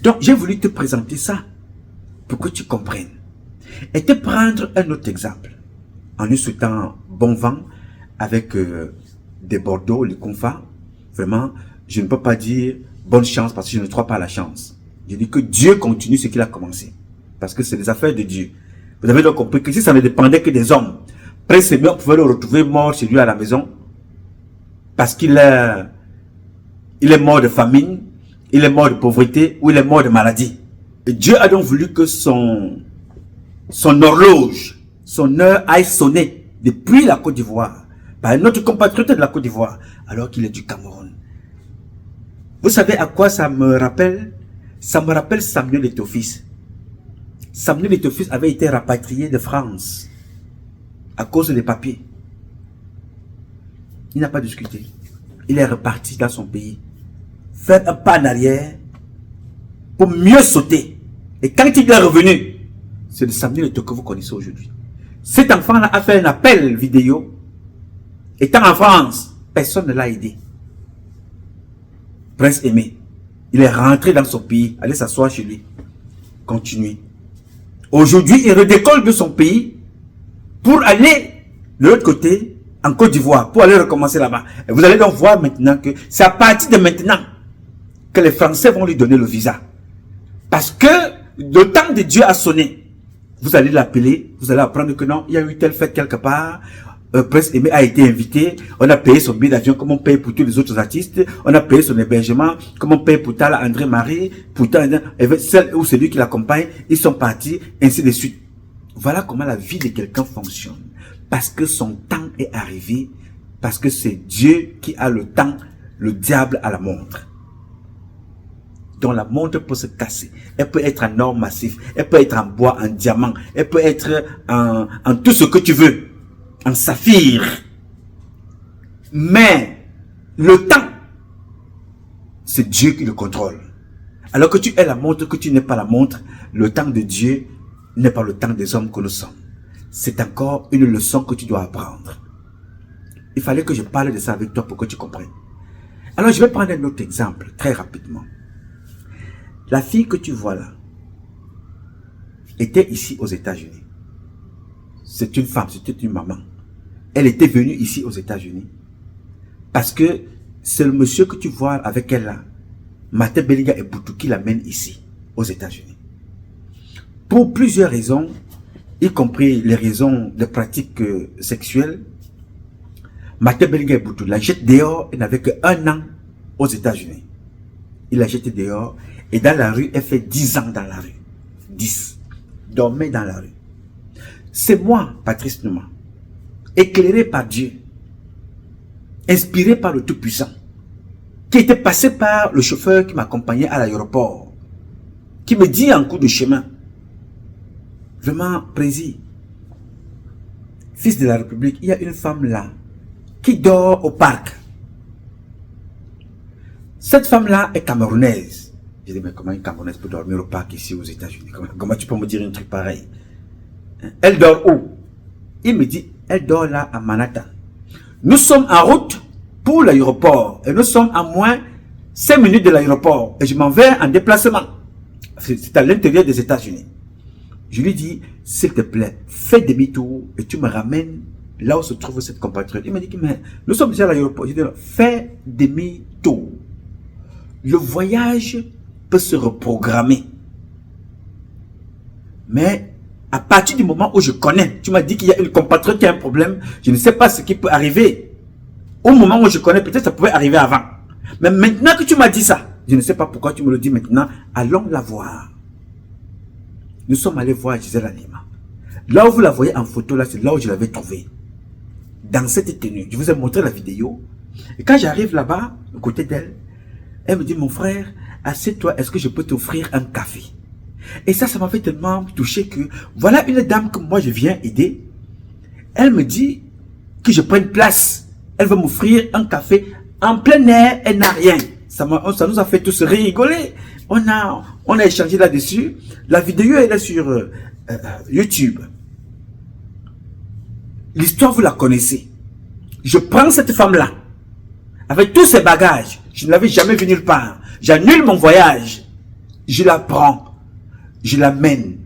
Donc, j'ai voulu te présenter ça pour que tu comprennes. Et te prendre un autre exemple. En nous souhaitant bon vent avec des Bordeaux, les confins. Vraiment, je ne peux pas dire bonne chance parce que je ne crois pas à la chance. Je dis que Dieu continue ce qu'il a commencé. Parce que c'est les affaires de Dieu. Vous avez donc compris que si ça ne dépendait que des hommes, Prince Aimé, on pouvait le retrouver mort chez lui à la maison. Parce qu'il est mort de famine, il est mort de pauvreté ou il est mort de maladie. Et Dieu a donc voulu que son horloge, son heure aille sonner depuis la Côte d'Ivoire, par un autre compatriote de la Côte d'Ivoire, alors qu'il est du Cameroun. Vous savez à quoi ça me rappelle? Ça me rappelle Samuel Eto'o-Fils. Samuel Eto'o-Fils avait été rapatrié de France à cause des papiers. Il n'a pas discuté. Il est reparti dans son pays. Faire un pas en arrière pour mieux sauter. Et quand il est revenu, c'est le Samuel Eto'o que vous connaissez aujourd'hui. Cet enfant-là a fait un appel vidéo. Étant en France, personne ne l'a aidé. Prince Aimé, il est rentré dans son pays, allez s'asseoir chez lui. Continuez. Aujourd'hui, il redécolle de son pays pour aller de l'autre côté, en Côte d'Ivoire, pour aller recommencer là-bas. Et vous allez donc voir maintenant que c'est à partir de maintenant que les Français vont lui donner le visa. Parce que le temps de Dieu a sonné. Vous allez l'appeler, vous allez apprendre que non, il y a eu telle fête quelque part. Prince Aimé a été invité, on a payé son billet d'avion comme on paye pour tous les autres artistes, on a payé son hébergement comme on paye pour Tala André Marie, pour celle ou celui qui l'accompagne, ils sont partis, ainsi de suite. Voilà comment la vie de quelqu'un fonctionne. Parce que son temps est arrivé, parce que c'est Dieu qui a le temps, le diable a la montre. Donc la montre peut se casser, elle peut être en or massif, elle peut être en bois, en diamant, elle peut être en tout ce que tu veux. En saphir. Mais le temps, c'est Dieu qui le contrôle. Alors que tu es la montre, que tu n'es pas la montre, le temps de Dieu n'est pas le temps des hommes que nous sommes. C'est encore une leçon que tu dois apprendre. Il fallait que je parle de ça avec toi pour que tu comprennes. Alors je vais prendre un autre exemple très rapidement. La fille que tu vois là était ici aux États-Unis. C'est une femme, c'était une maman. Elle était venue ici aux États-Unis. Parce que c'est le monsieur que tu vois avec elle là, Martin Belinga et Boutou, qui l'amène ici, aux États-Unis. Pour plusieurs raisons, y compris les raisons de pratiques sexuelles, Martin Belinga et Boutou la jette dehors, elle n'avait qu'un an aux États-Unis. Il la jette dehors et dans la rue, elle fait 10 ans dans la rue. 10. Dormait dans la rue. C'est moi, Patrice Nouma, éclairé par Dieu, inspiré par le Tout-Puissant, qui était passé par le chauffeur qui m'accompagnait à l'aéroport, qui me dit en cours de chemin, vraiment, Président, fils de la République, il y a une femme là, qui dort au parc. Cette femme-là est camerounaise. J'ai dit, mais comment une Camerounaise peut dormir au parc ici aux États-Unis? Comment tu peux me dire un truc pareil? Elle dort où? Il me dit, elle dort là à Manhattan. Nous sommes en route pour l'aéroport et nous sommes à moins 5 minutes de l'aéroport et je m'en vais en déplacement. C'est à l'intérieur des États-Unis. Je lui dis, s'il te plaît, fais demi-tour et tu me ramènes là où se trouve cette compatriote. Il m'a dit, mais nous sommes déjà à l'aéroport. Je lui dis, fais demi-tour. Le voyage peut se reprogrammer. Mais à partir du moment où je connais, tu m'as dit qu'il y a une compatriote qui a un problème, je ne sais pas ce qui peut arriver. Au moment où je connais, peut-être ça pouvait arriver avant. Mais maintenant que tu m'as dit ça, je ne sais pas pourquoi tu me le dis maintenant, allons la voir. Nous sommes allés voir Gisèle Halima. Là où vous la voyez en photo, là, c'est là où je l'avais trouvée. Dans cette tenue. Je vous ai montré la vidéo. Et quand j'arrive là-bas, à côté d'elle, elle me dit, mon frère, assieds-toi, est-ce que je peux t'offrir un café? Et ça m'avait tellement touché que, voilà une dame que moi je viens aider. Elle me dit que je prenne place. Elle va m'offrir un café en plein air, elle n'a rien. Ça nous a fait tous rigoler. On a échangé là-dessus. La vidéo elle est sur YouTube. L'histoire, vous la connaissez. Je prends cette femme-là, avec tous ses bagages. Je ne l'avais jamais vue nulle part. J'annule mon voyage. Je la prends. Je l'amène.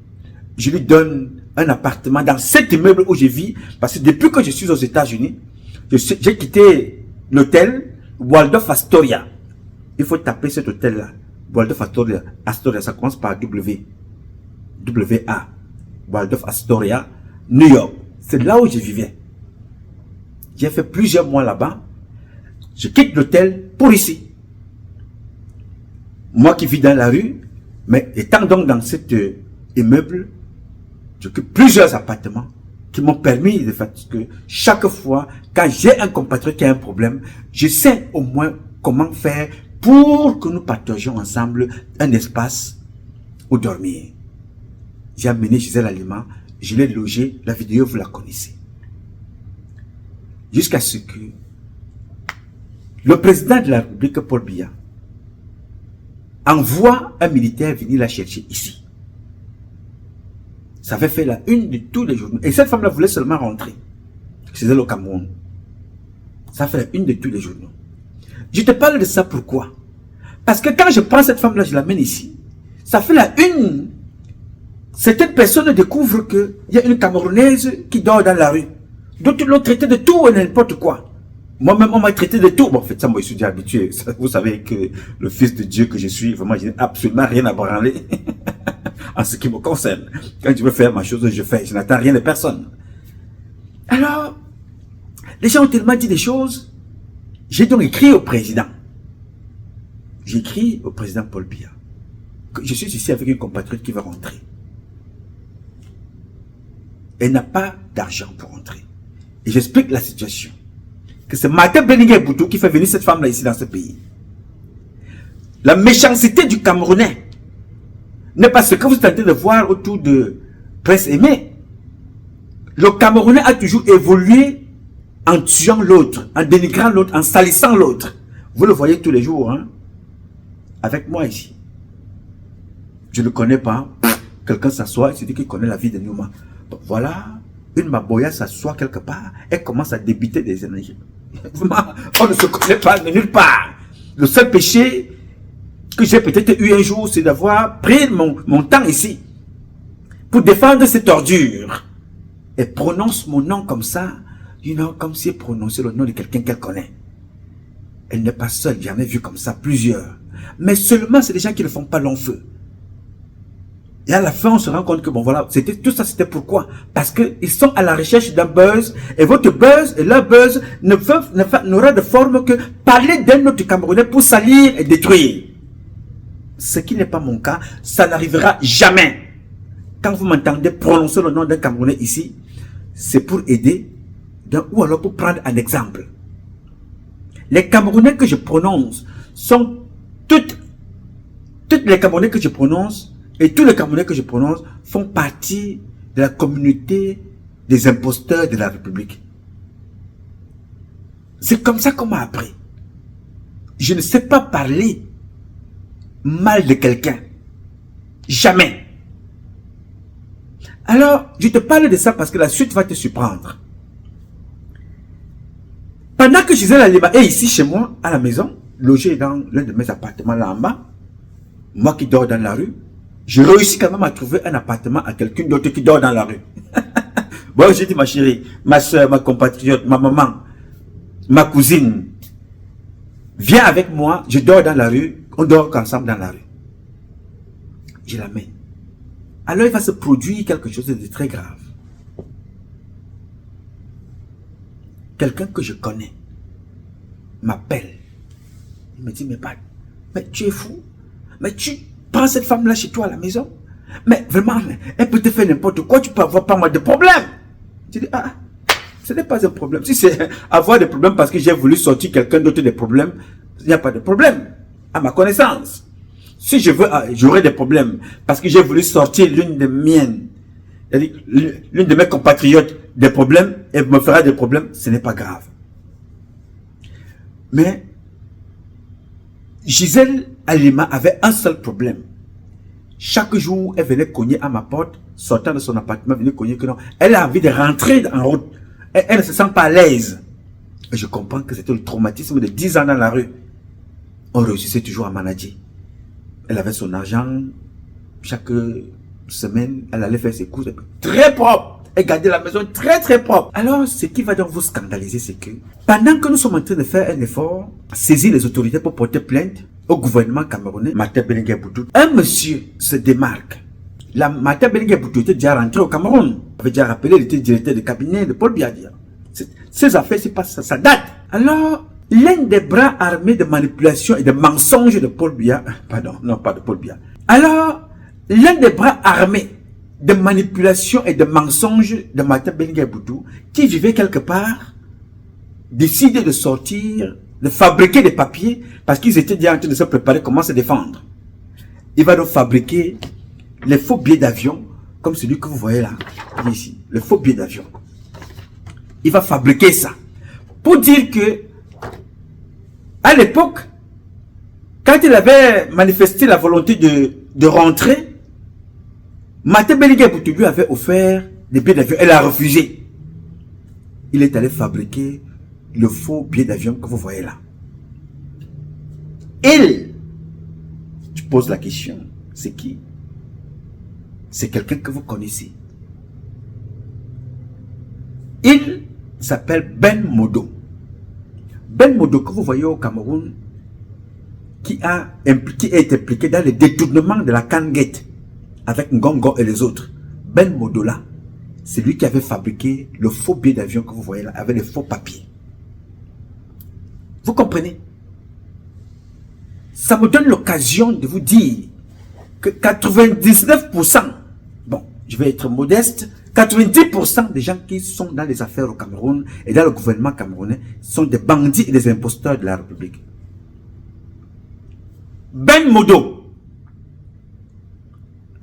Je lui donne un appartement dans cet immeuble où je vis. Parce que depuis que je suis aux États-Unis, j'ai quitté l'hôtel Waldorf Astoria. Il faut taper cet hôtel-là. Waldorf Astoria. Astoria, ça commence par W. W-A. Waldorf Astoria, New York. C'est là où je vivais. J'ai fait plusieurs mois là-bas. Je quitte l'hôtel pour ici. Moi qui vis dans la rue, mais étant donc dans cet immeuble, j'occupe plusieurs appartements qui m'ont permis de faire que chaque fois, quand j'ai un compatriote qui a un problème, je sais au moins comment faire pour que nous partagions ensemble un espace où dormir. J'ai amené Gisèle Halima, je l'ai logé, la vidéo vous la connaissez. Jusqu'à ce que le président de la République, Paul Biya, envoie un militaire venir la chercher ici. Ça avait fait la une de tous les journaux. Et cette femme-là voulait seulement rentrer. C'était le Cameroun. Ça fait la une de tous les journaux. Je te parle de ça pourquoi? Parce que quand je prends cette femme-là, je l'amène ici. Ça fait la une. Certaines personnes découvrent qu'il y a une Camerounaise qui dort dans la rue. D'autres l'ont traité de tout et n'importe quoi. Moi-même, on m'a traité de tout. Bon, en fait, ça, moi, je suis déjà habitué. Vous savez que le fils de Dieu que je suis, vraiment, je n'ai absolument rien à branler en ce qui me concerne. Quand je veux faire ma chose, je fais. Je n'attends rien de personne. Alors, les gens ont tellement dit des choses. J'ai donc écrit au président. J'ai écrit au président Paul Biya que je suis ici avec une compatriote qui va rentrer. Elle n'a pas d'argent pour rentrer. Et j'explique la situation. Que c'est Martin Benninger Boutou qui fait venir cette femme-là ici dans ce pays. La méchanceté du Camerounais n'est pas ce que vous êtes en train de voir autour de Prince Aimé. Le Camerounais a toujours évolué en tuant l'autre, en dénigrant l'autre, en salissant l'autre. Vous le voyez tous les jours, hein? Avec moi ici. Je ne le connais pas. Quelqu'un s'assoit et se dit qu'il connaît la vie de Numa. Voilà, une Maboya s'assoit quelque part, elle commence à débiter des énergies. On ne se connaît pas de nulle part. Le seul péché que j'ai peut-être eu un jour, c'est d'avoir pris mon temps ici pour défendre cette ordure. Elle prononce mon nom comme ça, comme si elle prononçait le nom de quelqu'un qu'elle connaît. Elle n'est pas seule, j'en ai vu comme ça plusieurs. Mais seulement c'est des gens qui ne font pas long feu. Et à la fin, on se rend compte que, bon voilà, tout ça c'était pourquoi? Parce qu'ils sont à la recherche d'un buzz, et votre buzz et leur buzz n'aura de forme que parler d'un autre Camerounais pour salir et détruire. Ce qui n'est pas mon cas, ça n'arrivera jamais. Quand vous m'entendez prononcer le nom d'un Camerounais ici, c'est pour aider, ou alors pour prendre un exemple. Les Camerounais que je prononce sont toutes les Camerounais que je prononce, et tous les Camerounais que je prononce font partie de la communauté des imposteurs de la République. C'est comme ça qu'on m'a appris. je ne sais pas parler mal de quelqu'un. Jamais. Alors, je te parle de ça parce que la suite va te surprendre. Pendant que Gisèle Halima est ici chez moi, à la maison, logée dans l'un de mes appartements là en bas, moi qui dors dans la rue, je réussis quand même à trouver un appartement à quelqu'un d'autre qui dort dans la rue. Bon, j'ai dit ma chérie, ma soeur, ma compatriote, ma maman, ma cousine, viens avec moi, je dors dans la rue, on dort ensemble dans la rue. Je l'amène. Alors il va se produire quelque chose de très grave. Quelqu'un que je connais m'appelle. Il me dit, mais tu es fou? Mais tu prends cette femme-là chez toi à la maison? Mais vraiment, elle peut te faire n'importe quoi, tu peux avoir pas mal de problèmes. Je dis, ah, ce n'est pas un problème. Si c'est avoir des problèmes parce que j'ai voulu sortir quelqu'un d'autre des problèmes, il n'y a pas de problème, à ma connaissance. Si je veux, j'aurai des problèmes parce que j'ai voulu sortir l'une de miennes, l'une de mes compatriotes des problèmes, et me fera des problèmes, ce n'est pas grave. Mais Gisèle Halima avait un seul problème. Chaque jour, elle venait cogner à ma porte, sortant de son appartement, venait cogner que non. Elle a envie de rentrer en route. Elle ne se sent pas à l'aise. Et je comprends que c'était le traumatisme de 10 ans dans la rue. On réussissait toujours à manager. Elle avait son argent. Chaque semaine, elle allait faire ses courses. Très propre. Elle gardait la maison très très propre. Alors, ce qui va donc vous scandaliser, c'est que pendant que nous sommes en train de faire un effort, saisir les autorités pour porter plainte au gouvernement camerounais, Martin Bellinguer Boutou, un monsieur se démarque. Martin Bellinguer Boutou était déjà rentré au Cameroun. Il avait déjà rappelé, il était directeur de cabinet de Paul Biya. Ces affaires, c'est pas ça date. Alors, l'un des bras armés de manipulation et de mensonges de Paul Biya, pardon, non pas de Paul Biya. Alors, l'un des bras armés de manipulation et de mensonges de Martin Bellinguer Boutou, qui vivait quelque part, décide de sortir, de fabriquer des papiers, parce qu'ils étaient déjà en train de se préparer comment se défendre. Il va donc fabriquer les faux billets d'avion, comme celui que vous voyez là, ici, le faux billet d'avion. Il va fabriquer ça, pour dire que, à l'époque, quand il avait manifesté la volonté de rentrer, Martin Bellinguer Boutou lui avait offert des billets d'avion. Elle a refusé. Il est allé fabriquer le faux billet d'avion que vous voyez là. Il, tu poses la question, c'est qui? C'est quelqu'un que vous connaissez. Il s'appelle Ben Modo. Ben Modo que vous voyez au Cameroun, qui est impliqué dans le détournement de la Canguette avec Ngongo et les autres. Ben Modo là, c'est lui qui avait fabriqué le faux billet d'avion que vous voyez là, avec les faux papiers. Vous comprenez? Ça me donne l'occasion de vous dire que 99%, bon, je vais être modeste, 90% des gens qui sont dans les affaires au Cameroun et dans le gouvernement camerounais sont des bandits et des imposteurs de la République. Ben Modo,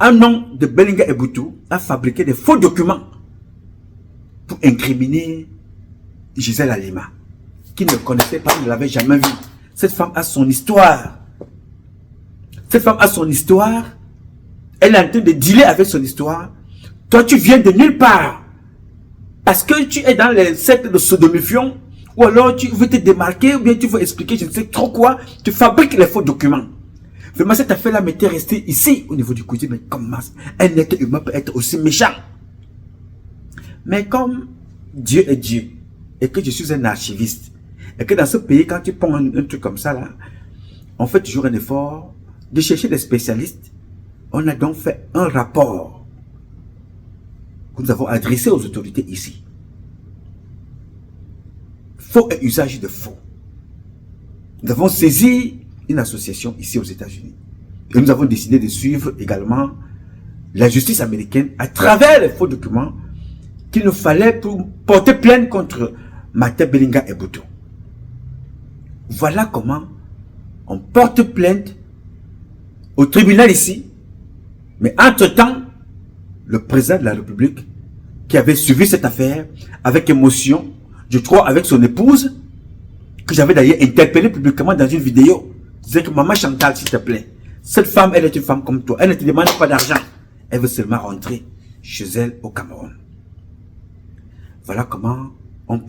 un nom de Bellinguer Boutou, a fabriqué des faux documents pour incriminer Gisèle Halima, qui ne le connaissait pas, ne l'avait jamais vu. Cette femme a son histoire. Cette femme a son histoire. Elle est en train de dealer avec son histoire. Toi, tu viens de nulle part. Parce que tu es dans les sectes de sodomifion, ou alors tu veux te démarquer, ou bien tu veux expliquer je ne sais trop quoi, tu fabriques les faux documents. Vraiment, cette affaire-là m'était restée ici, au niveau du côté, mais comment un être humain peut être aussi méchant? Mais comme Dieu est Dieu, et que je suis un archiviste, et que dans ce pays, quand tu prends un truc comme ça, là, on fait toujours un effort de chercher des spécialistes. On a donc fait un rapport que nous avons adressé aux autorités ici. Faux et usage de faux. Nous avons saisi une association ici aux États-Unis. Et nous avons décidé de suivre également la justice américaine à travers les faux documents qu'il nous fallait pour porter plainte contre Martin Bellinguer Boutou. Voilà comment on porte plainte au tribunal ici. Mais entre-temps, le président de la République, qui avait suivi cette affaire avec émotion, je crois avec son épouse, que j'avais d'ailleurs interpellé publiquement dans une vidéo. Je disais que maman Chantal, s'il te plaît, cette femme, elle est une femme comme toi. Elle ne te demande pas d'argent. Elle veut seulement rentrer chez elle au Cameroun. Voilà comment on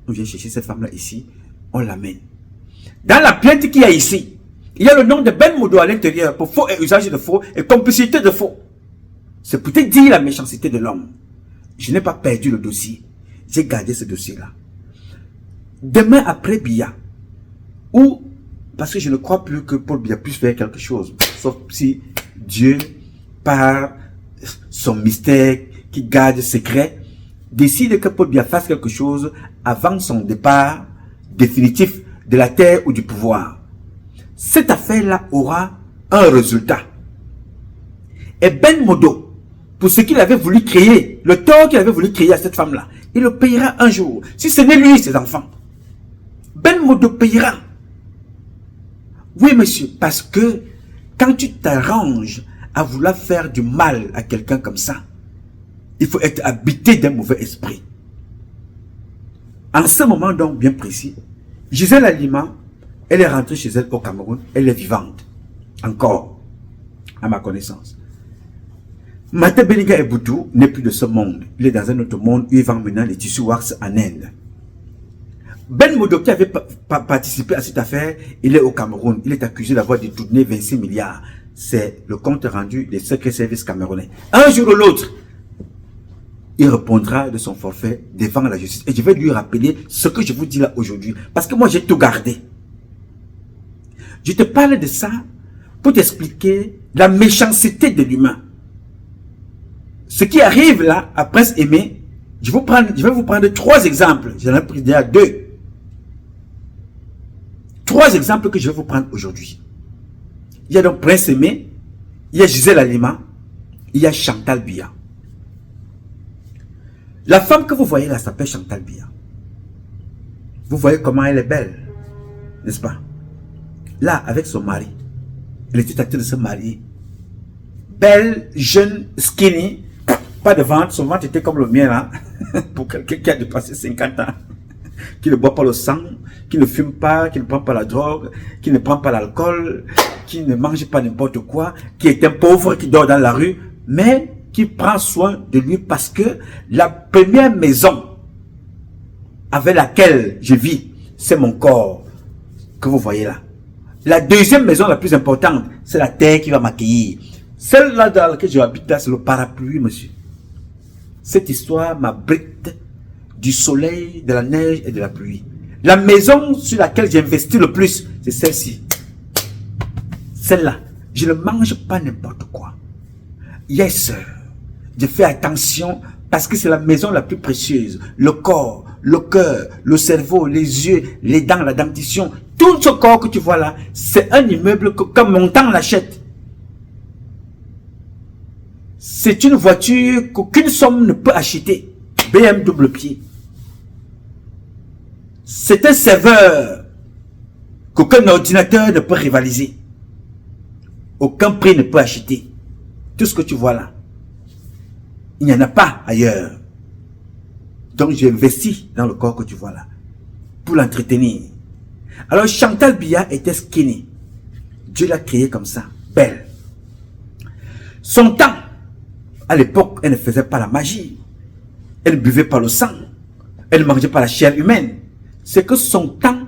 vient chercher cette femme-là ici, on l'amène. Dans la plainte qu'il y a ici, il y a le nom de Ben Modo à l'intérieur pour faux et usage de faux et complicité de faux. C'est pour te dire la méchanceté de l'homme. Je n'ai pas perdu le dossier. J'ai gardé ce dossier-là. Demain après Biya, ou parce que je ne crois plus que Paul Biya puisse faire quelque chose, sauf si Dieu, par son mystère qui garde secret, décide que Paul Biya fasse quelque chose avant son départ définitif de la terre ou du pouvoir. Cette affaire-là aura un résultat. Et Ben Modo, pour ce qu'il avait voulu créer, le tort qu'il avait voulu créer à cette femme-là, il le payera un jour. Si ce n'est lui, ses enfants. Ben Modo payera. Oui, monsieur, parce que quand tu t'arranges à vouloir faire du mal à quelqu'un comme ça, il faut être habité d'un mauvais esprit. En ce moment donc bien précis, Gisèle Halima, elle est rentrée chez elle au Cameroun, elle est vivante. Encore, à ma connaissance. Martin Belinga Eboutou n'est plus de ce monde. Il est dans un autre monde où il vend maintenant les tissus wax en Inde. Ben Modo qui avait participé à cette affaire, il est au Cameroun. Il est accusé d'avoir détourné 26 milliards. C'est le compte rendu des secrets services camerounais. Un jour ou l'autre, il répondra de son forfait devant la justice. Et je vais lui rappeler ce que je vous dis là aujourd'hui. Parce que moi, j'ai tout gardé. Je te parle de ça pour t'expliquer la méchanceté de l'humain. Ce qui arrive là, à Prince Aimé, je vais vous prendre 3 exemples. J'en ai pris déjà 2. 3 exemples que je vais vous prendre aujourd'hui. Il y a donc Prince Aimé, il y a Gisèle Halima, il y a Chantal Biya. La femme que vous voyez là s'appelle Chantal Biya. Vous voyez comment elle est belle, n'est-ce pas? Là, avec son mari, elle était en train de se marier. Belle, jeune, skinny, pas de ventre, son ventre était comme le mien là, pour quelqu'un qui a dépassé 50 ans, qui ne boit pas le sang, qui ne fume pas, qui ne prend pas la drogue, qui ne prend pas l'alcool, qui ne mange pas n'importe quoi, qui est un pauvre qui dort dans la rue, mais qui prend soin de lui parce que la première maison avec laquelle je vis, c'est mon corps que vous voyez là. La deuxième maison la plus importante, c'est la terre qui va m'accueillir. Celle-là dans laquelle je habite, c'est le parapluie, monsieur. Cette histoire m'abrite du soleil, de la neige et de la pluie. La maison sur laquelle j'ai investi le plus, c'est celle-ci. Celle-là. Je ne mange pas n'importe quoi. Yes, je fais attention parce que c'est la maison la plus précieuse. Le corps, le cœur, le cerveau, les yeux, les dents, la dentition. Tout ce corps que tu vois là, c'est un immeuble que comme mon temps l'achète. C'est une voiture qu'aucune somme ne peut acheter. BM double pied. C'est un serveur qu'aucun ordinateur ne peut rivaliser. Aucun prix ne peut acheter. Tout ce que tu vois là, il n'y en a pas ailleurs. Donc j'ai investi dans le corps que tu vois là, pour l'entretenir. Alors Chantal Biya était skinny. Dieu l'a créée comme ça, belle. Son temps, à l'époque, elle ne faisait pas la magie. Elle ne buvait pas le sang. Elle ne mangeait pas la chair humaine. C'est que son temps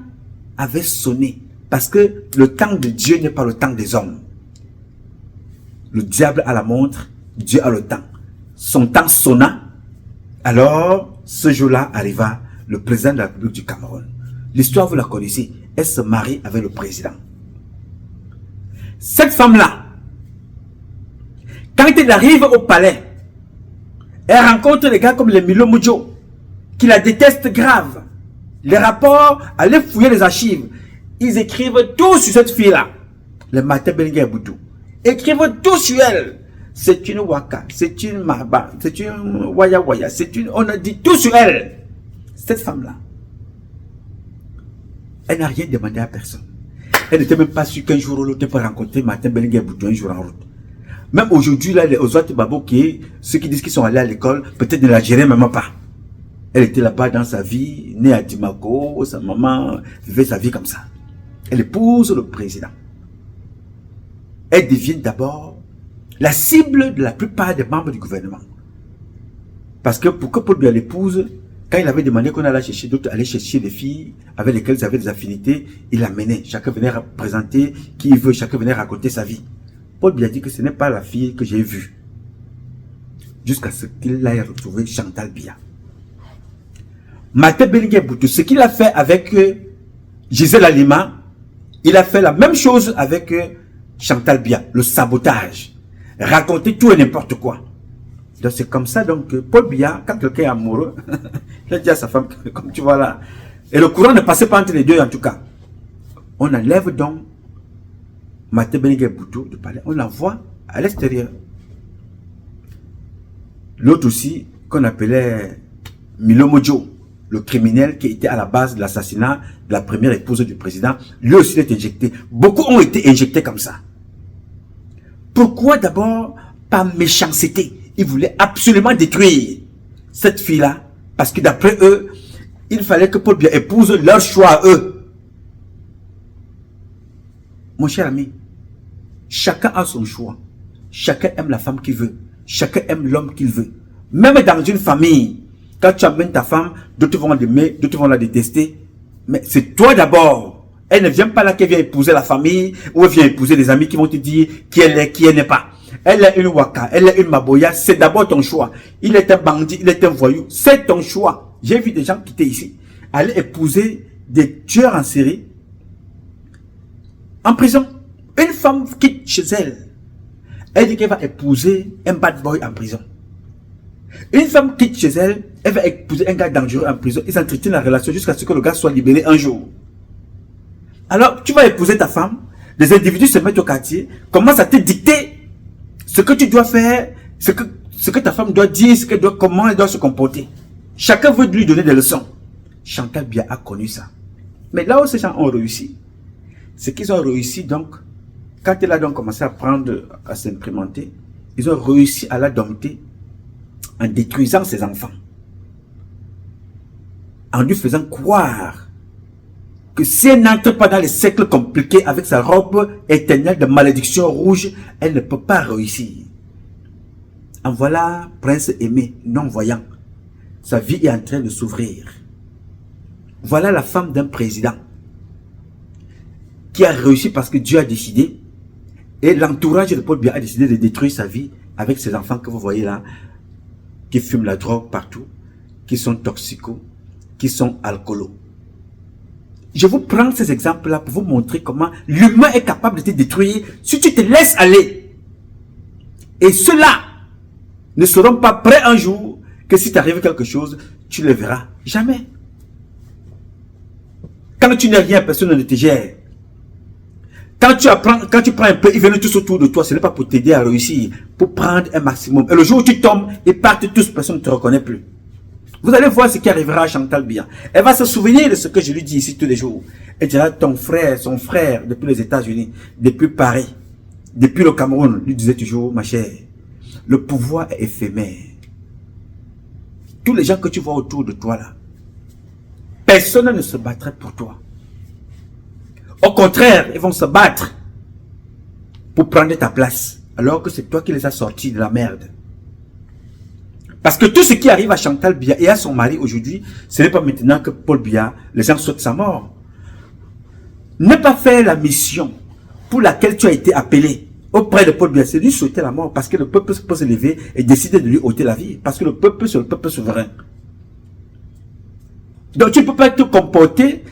avait sonné. Parce que le temps de Dieu n'est pas le temps des hommes. Le diable a la montre, Dieu a le temps. Son temps sonna. Alors, ce jour-là arriva le président de la République du Cameroun. L'histoire, vous la connaissez. Elle se marie avec le président. Cette femme-là, quand elle arrive au palais, elle rencontre des gars comme les Milo Mujo, qui la détestent grave. Les rapports, allez fouiller les archives. Ils écrivent tout sur cette fille-là. Les Martin Belinga Eboutou. Écrivent tout sur elle. C'est une waka, c'est une maba, c'est une waya waya, c'est une... On a dit tout sur elle. Cette femme-là, elle n'a rien demandé à personne. Elle n'était même pas sûre qu'un jour ou l'autre peut rencontrer Martin Belinga Eboutou un jour en route. Même aujourd'hui, là, les autres babos, ceux qui disent qu'ils sont allés à l'école, peut-être ne la géraient même pas. Elle était là-bas dans sa vie, née à Dimako, sa maman vivait sa vie comme ça. Elle épouse le président. Elle devient d'abord la cible de la plupart des membres du gouvernement. Parce que pour que Paul Biya l'épouse, quand il avait demandé qu'on allait chercher d'autres, aller chercher des filles avec lesquelles ils avaient des affinités, il l'amenait. Chacun venait présenter qui il veut, chacun venait raconter sa vie. Paul Biya dit que ce n'est pas la fille que j'ai vue. Jusqu'à ce qu'il aille retrouver Chantal Biya. Martin Bellinguer Boutou, ce qu'il a fait avec Gisèle Halima, il a fait la même chose avec Chantal Biya, le sabotage. Raconter tout et n'importe quoi. Donc c'est comme ça donc que Paul Biya, quand quelqu'un est amoureux, il a dit à sa femme, comme tu vois là, et le courant ne passait pas entre les deux en tout cas. On enlève donc Martin Bellinguer Boutou de palais, on l'envoie à l'extérieur. L'autre aussi, qu'on appelait Milo Mojo, le criminel qui était à la base de l'assassinat de la première épouse du président, lui aussi est injecté. Beaucoup ont été injectés comme ça. Pourquoi d'abord? Par méchanceté. Ils voulaient absolument détruire cette fille-là. Parce que d'après eux, il fallait que Paul Biya épouse leur choix à eux. Mon cher ami, chacun a son choix. Chacun aime la femme qu'il veut. Chacun aime l'homme qu'il veut. Même dans une famille, quand tu amènes ta femme, d'autres vont l'aimer, d'autres vont la détester. Mais c'est toi d'abord. Elle ne vient pas là qu'elle vient épouser la famille ou elle vient épouser les amis qui vont te dire qui elle est, qui elle n'est pas. Elle est une waka, elle est une maboya, c'est d'abord ton choix. Il est un bandit, il est un voyou, c'est ton choix. J'ai vu des gens qui étaient ici, aller épouser des tueurs en série en prison. Une femme quitte chez elle. Elle dit qu'elle va épouser un bad boy en prison. Une femme quitte chez elle, elle va épouser un gars dangereux en prison. Ils entretiennent la relation jusqu'à ce que le gars soit libéré un jour. Alors, tu vas épouser ta femme, les individus se mettent au quartier, commencent à te dicter ce que tu dois faire, ce que ta femme doit dire, comment elle doit se comporter. Chacun veut lui donner des leçons. Chantal Biya a connu ça. Mais là où ces gens ont réussi, c'est qu'ils ont réussi donc, quand elle a donc commencé à prendre, à s'implémenter, ils ont réussi à la dompter en détruisant ses enfants. En lui faisant croire que si elle n'entre pas dans les cercles compliqués avec sa robe éternelle de malédiction rouge, elle ne peut pas réussir. En voilà prince aimé, non-voyant. Sa vie est en train de s'ouvrir. Voilà la femme d'un président qui a réussi parce que Dieu a décidé, et l'entourage de Paul Biya a décidé de détruire sa vie avec ses enfants que vous voyez là, qui fument la drogue partout, qui sont toxicos, qui sont alcoolos. Je vous prends ces exemples-là pour vous montrer comment l'humain est capable de te détruire si tu te laisses aller. Et ceux-là ne seront pas prêts un jour que si t'arrive quelque chose, tu le verras. Jamais. Quand tu n'es rien, personne ne te gère. Quand tu prends un peu, ils viennent tous autour de toi. Ce n'est pas pour t'aider à réussir, pour prendre un maximum. Et le jour où tu tombes, ils partent tous, personne ne te reconnaît plus. Vous allez voir ce qui arrivera à Chantal Biya. Elle va se souvenir de ce que je lui dis ici tous les jours. Elle dira, ton frère, son frère, depuis les États-Unis, depuis Paris, depuis le Cameroun, lui disait toujours, ma chère, le pouvoir est éphémère. Tous les gens que tu vois autour de toi là, personne ne se battrait pour toi. Au contraire, ils vont se battre pour prendre ta place, alors que c'est toi qui les as sortis de la merde. Parce que tout ce qui arrive à Chantal Biya et à son mari aujourd'hui, ce n'est pas maintenant que Paul Biya, les gens souhaitent sa mort. Ne pas faire la mission pour laquelle tu as été appelé auprès de Paul Biya, c'est lui souhaiter la mort, parce que le peuple peut se lever et décider de lui ôter la vie, parce que le peuple, c'est le peuple souverain. Donc tu ne peux pas te comporter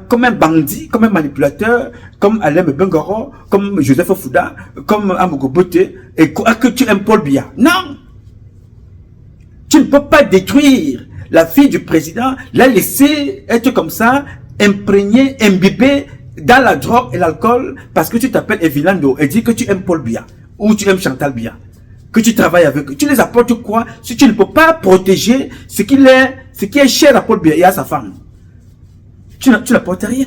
comme un bandit, comme un manipulateur, comme Alain Bengoro, comme Joseph Fouda, comme Amogo Bote, et que tu aimes Paul Biya. Non! Tu ne peux pas détruire la fille du président, la laisser être comme ça, imprégnée, imbibée dans la drogue et l'alcool, parce que tu t'appelles Evilando et dis que tu aimes Paul Biya, ou tu aimes Chantal Biya, que tu travailles avec eux. Tu les apportes quoi si tu ne peux pas protéger ce qui est cher à Paul Biya et à sa femme? Tu n'apportes rien.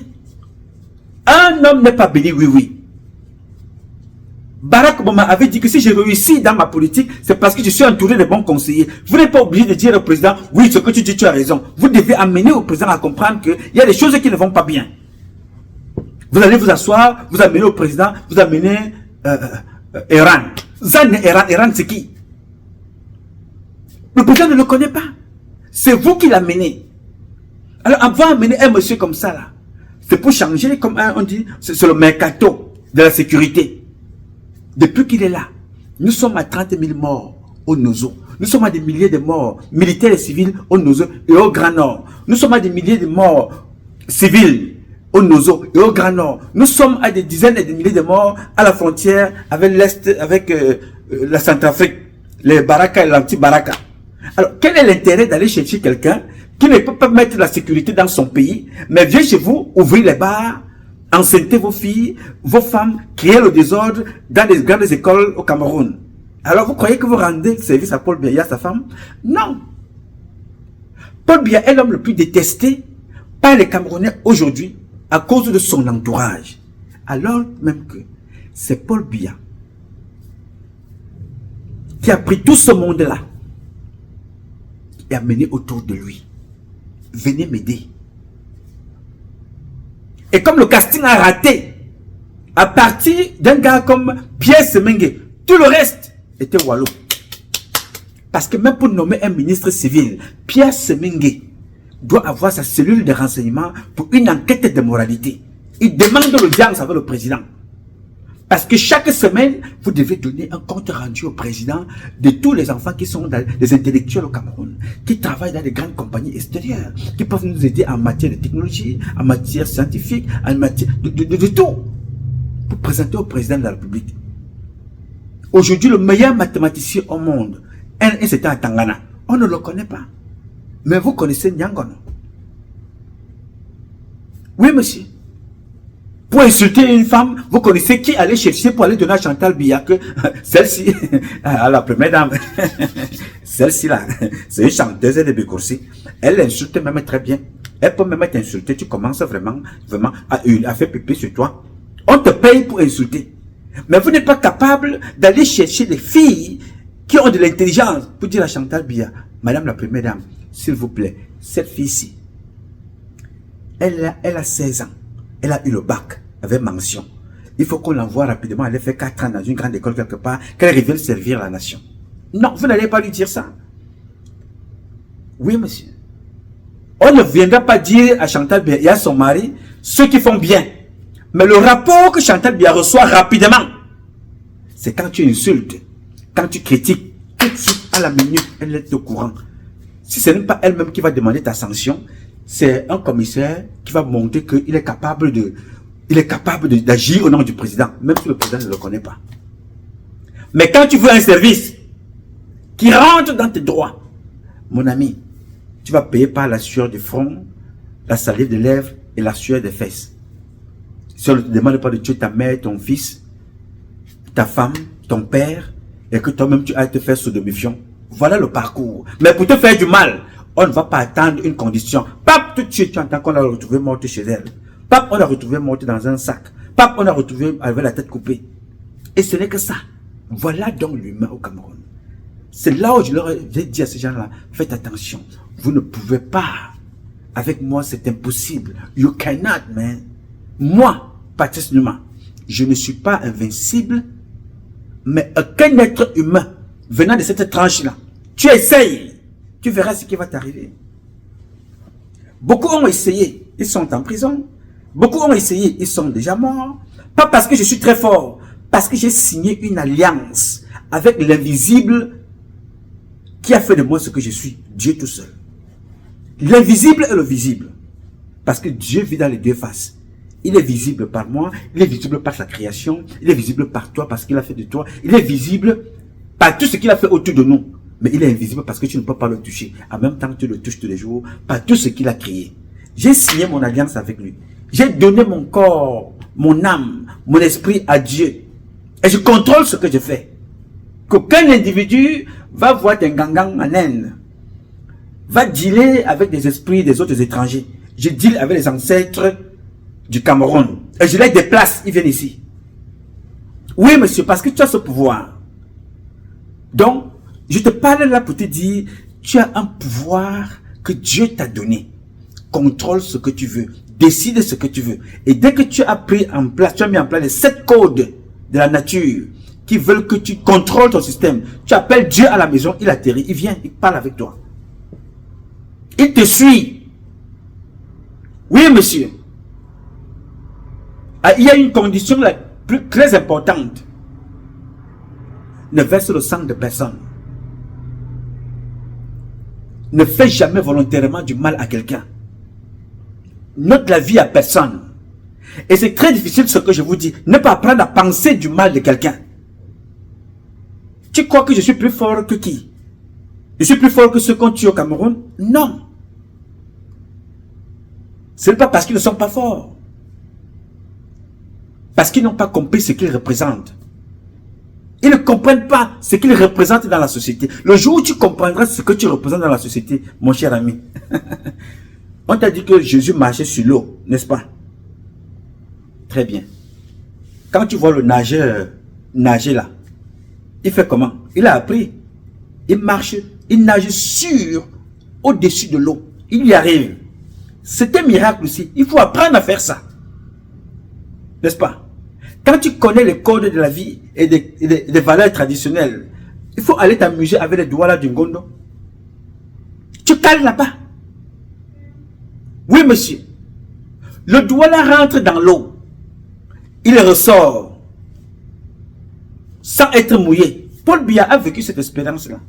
Un homme n'est pas béni, oui, oui. Barack Obama avait dit que si je réussis dans ma politique, c'est parce que je suis entouré de bons conseillers. Vous n'êtes pas obligé de dire au président, oui, ce que tu dis, tu as raison. Vous devez amener au président à comprendre qu'il y a des choses qui ne vont pas bien. Vous allez vous asseoir, vous amenez au président, vous amenez Iran. Iran, c'est qui? Le président ne le connaît pas. C'est vous qui l'amenez. Alors, avant d'amener un monsieur comme ça, là, c'est pour changer, comme on dit, c'est le mercato de la sécurité. Depuis qu'il est là, nous sommes à 30 000 morts au Nozo. Nous sommes à des milliers de morts militaires et civils au Nozo et au Grand Nord. Nous sommes à des milliers de morts civils au Nozo et au Grand Nord. Nous sommes à des dizaines et des milliers de morts à la frontière avec l'Est, avec la Centrafrique, les Baraka et l'anti-Baraka. Alors, quel est l'intérêt d'aller chercher quelqu'un qui ne peut pas mettre la sécurité dans son pays, mais vient chez vous, ouvrir les bars, enceintez vos filles, vos femmes, créer le désordre dans les grandes écoles au Cameroun? Alors, vous croyez que vous rendez service à Paul Biya et à sa femme? Non. Paul Biya est l'homme le plus détesté par les Camerounais aujourd'hui à cause de son entourage. Alors même que c'est Paul Biya qui a pris tout ce monde-là et a mené autour de lui. Venez m'aider. Et comme le casting a raté, à partir d'un gars comme Pierre Semengue, tout le reste était Wallo. Parce que même pour nommer un ministre civil, Pierre Semengue doit avoir sa cellule de renseignement pour une enquête de moralité. Il demande l'audience avec le président. Parce que chaque semaine, vous devez donner un compte rendu au président de tous les enfants qui sont des intellectuels au Cameroun, qui travaillent dans des grandes compagnies extérieures, qui peuvent nous aider en matière de technologie, en matière scientifique, en matière de tout, pour présenter au président de la République. Aujourd'hui, le meilleur mathématicien au monde, c'était à Tangana. On ne le connaît pas. Mais vous connaissez Nyangono. Oui, monsieur. Pour insulter une femme, vous connaissez qui allait chercher pour aller donner à Chantal Biya que celle-ci, à la première dame, celle-ci là, c'est une chanteuse de Bécoursi. Elle insulte même très bien. Elle peut même t'insulter. Tu commences vraiment à faire pipi sur toi. On te paye pour insulter. Mais vous n'êtes pas capable d'aller chercher des filles qui ont de l'intelligence pour dire à Chantal Biya, Madame la première dame, s'il vous plaît, cette fille-ci, elle a 16 ans. Elle a eu le bac avec mention. Il faut qu'on l'envoie rapidement. Elle a fait 4 ans dans une grande école quelque part, qu'elle revienne servir la nation. Non, vous n'allez pas lui dire ça. Oui, monsieur. On ne viendra pas dire à Chantal Biya et à son mari ceux qui font bien. Mais le rapport que Chantal Biya reçoit rapidement, c'est quand tu insultes, quand tu critiques, tout de suite à la minute, elle est au courant. Si ce n'est pas elle-même qui va demander ta sanction, c'est un commissaire qui va montrer qu'il est capable d'agir au nom du président, même si le président ne le connaît pas. Mais quand tu veux un service qui rentre dans tes droits, mon ami, tu vas payer par la sueur du front, la salive des lèvres et la sueur des fesses. Si on ne te demande pas de tuer ta mère, ton fils, ta femme, ton père, et que toi-même tu ailles te faire sodomifiant, voilà le parcours. Mais pour te faire du mal, on ne va pas attendre une condition. Pape, tout de suite, tu entends qu'on l'a retrouvé morte chez elle. Pape, on l'a retrouvé morte dans un sac. Pape, on l'a retrouvé avec la tête coupée. Et ce n'est que ça. Voilà donc l'humain au Cameroun. C'est là où je leur ai dit à ces gens-là, faites attention. Vous ne pouvez pas. Avec moi, c'est impossible. You cannot, man. Moi, Patrice Numa, je ne suis pas invincible, mais aucun être humain venant de cette tranche-là, tu essayes, tu verras ce qui va t'arriver. Beaucoup ont essayé, ils sont en prison. Beaucoup ont essayé, ils sont déjà morts. Pas parce que je suis très fort, parce que j'ai signé une alliance avec l'invisible qui a fait de moi ce que je suis, Dieu tout seul. L'invisible et le visible. Parce que Dieu vit dans les deux faces. Il est visible par moi, il est visible par sa création, il est visible par toi parce qu'il a fait de toi, il est visible par tout ce qu'il a fait autour de nous. Mais il est invisible parce que tu ne peux pas le toucher. En même temps que tu le touches tous les jours, par tout ce qu'il a créé. J'ai signé mon alliance avec lui. J'ai donné mon corps, mon âme, mon esprit à Dieu. Et je contrôle ce que je fais. Qu'aucun individu va voir un gangang en Inde, va dealer avec des esprits des autres étrangers. Je deal avec les ancêtres du Cameroun. Et je les déplace, ils viennent ici. Oui, monsieur, parce que tu as ce pouvoir. Donc, je te parle là pour te dire, tu as un pouvoir que Dieu t'a donné. Contrôle ce que tu veux. Décide ce que tu veux. Et dès que tu as pris en place, tu as mis en place les 7 codes de la nature qui veulent que tu contrôles ton système. Tu appelles Dieu à la maison, il atterrit, il vient, il parle avec toi. Il te suit. Oui, monsieur. Ah, il y a une condition très importante. Ne verse le sang de personne. Ne fais jamais volontairement du mal à quelqu'un. Note la vie à personne. Et c'est très difficile ce que je vous dis. Ne pas apprendre à penser du mal de quelqu'un. Tu crois que je suis plus fort que qui? Je suis plus fort que ceux qu'on tue au Cameroun? Non. Ce n'est pas parce qu'ils ne sont pas forts. Parce qu'ils n'ont pas compris ce qu'ils représentent. Ils ne comprennent pas ce qu'ils représentent dans la société. Le jour où tu comprendras ce que tu représentes dans la société, mon cher ami. On t'a dit que Jésus marchait sur l'eau, n'est-ce pas? Très bien. Quand tu vois le nageur nager là, il fait comment? Il a appris. Il marche, il nage sur, au-dessus de l'eau. Il y arrive. C'est un miracle aussi. Il faut apprendre à faire ça. N'est-ce pas? Quand tu connais les codes de la vie et des valeurs traditionnelles, il faut aller t'amuser avec les douala du Ngondo. Tu cales là-bas. Oui, monsieur. Le douala rentre dans l'eau. Il ressort. Sans être mouillé. Paul Biya a vécu cette expérience-là.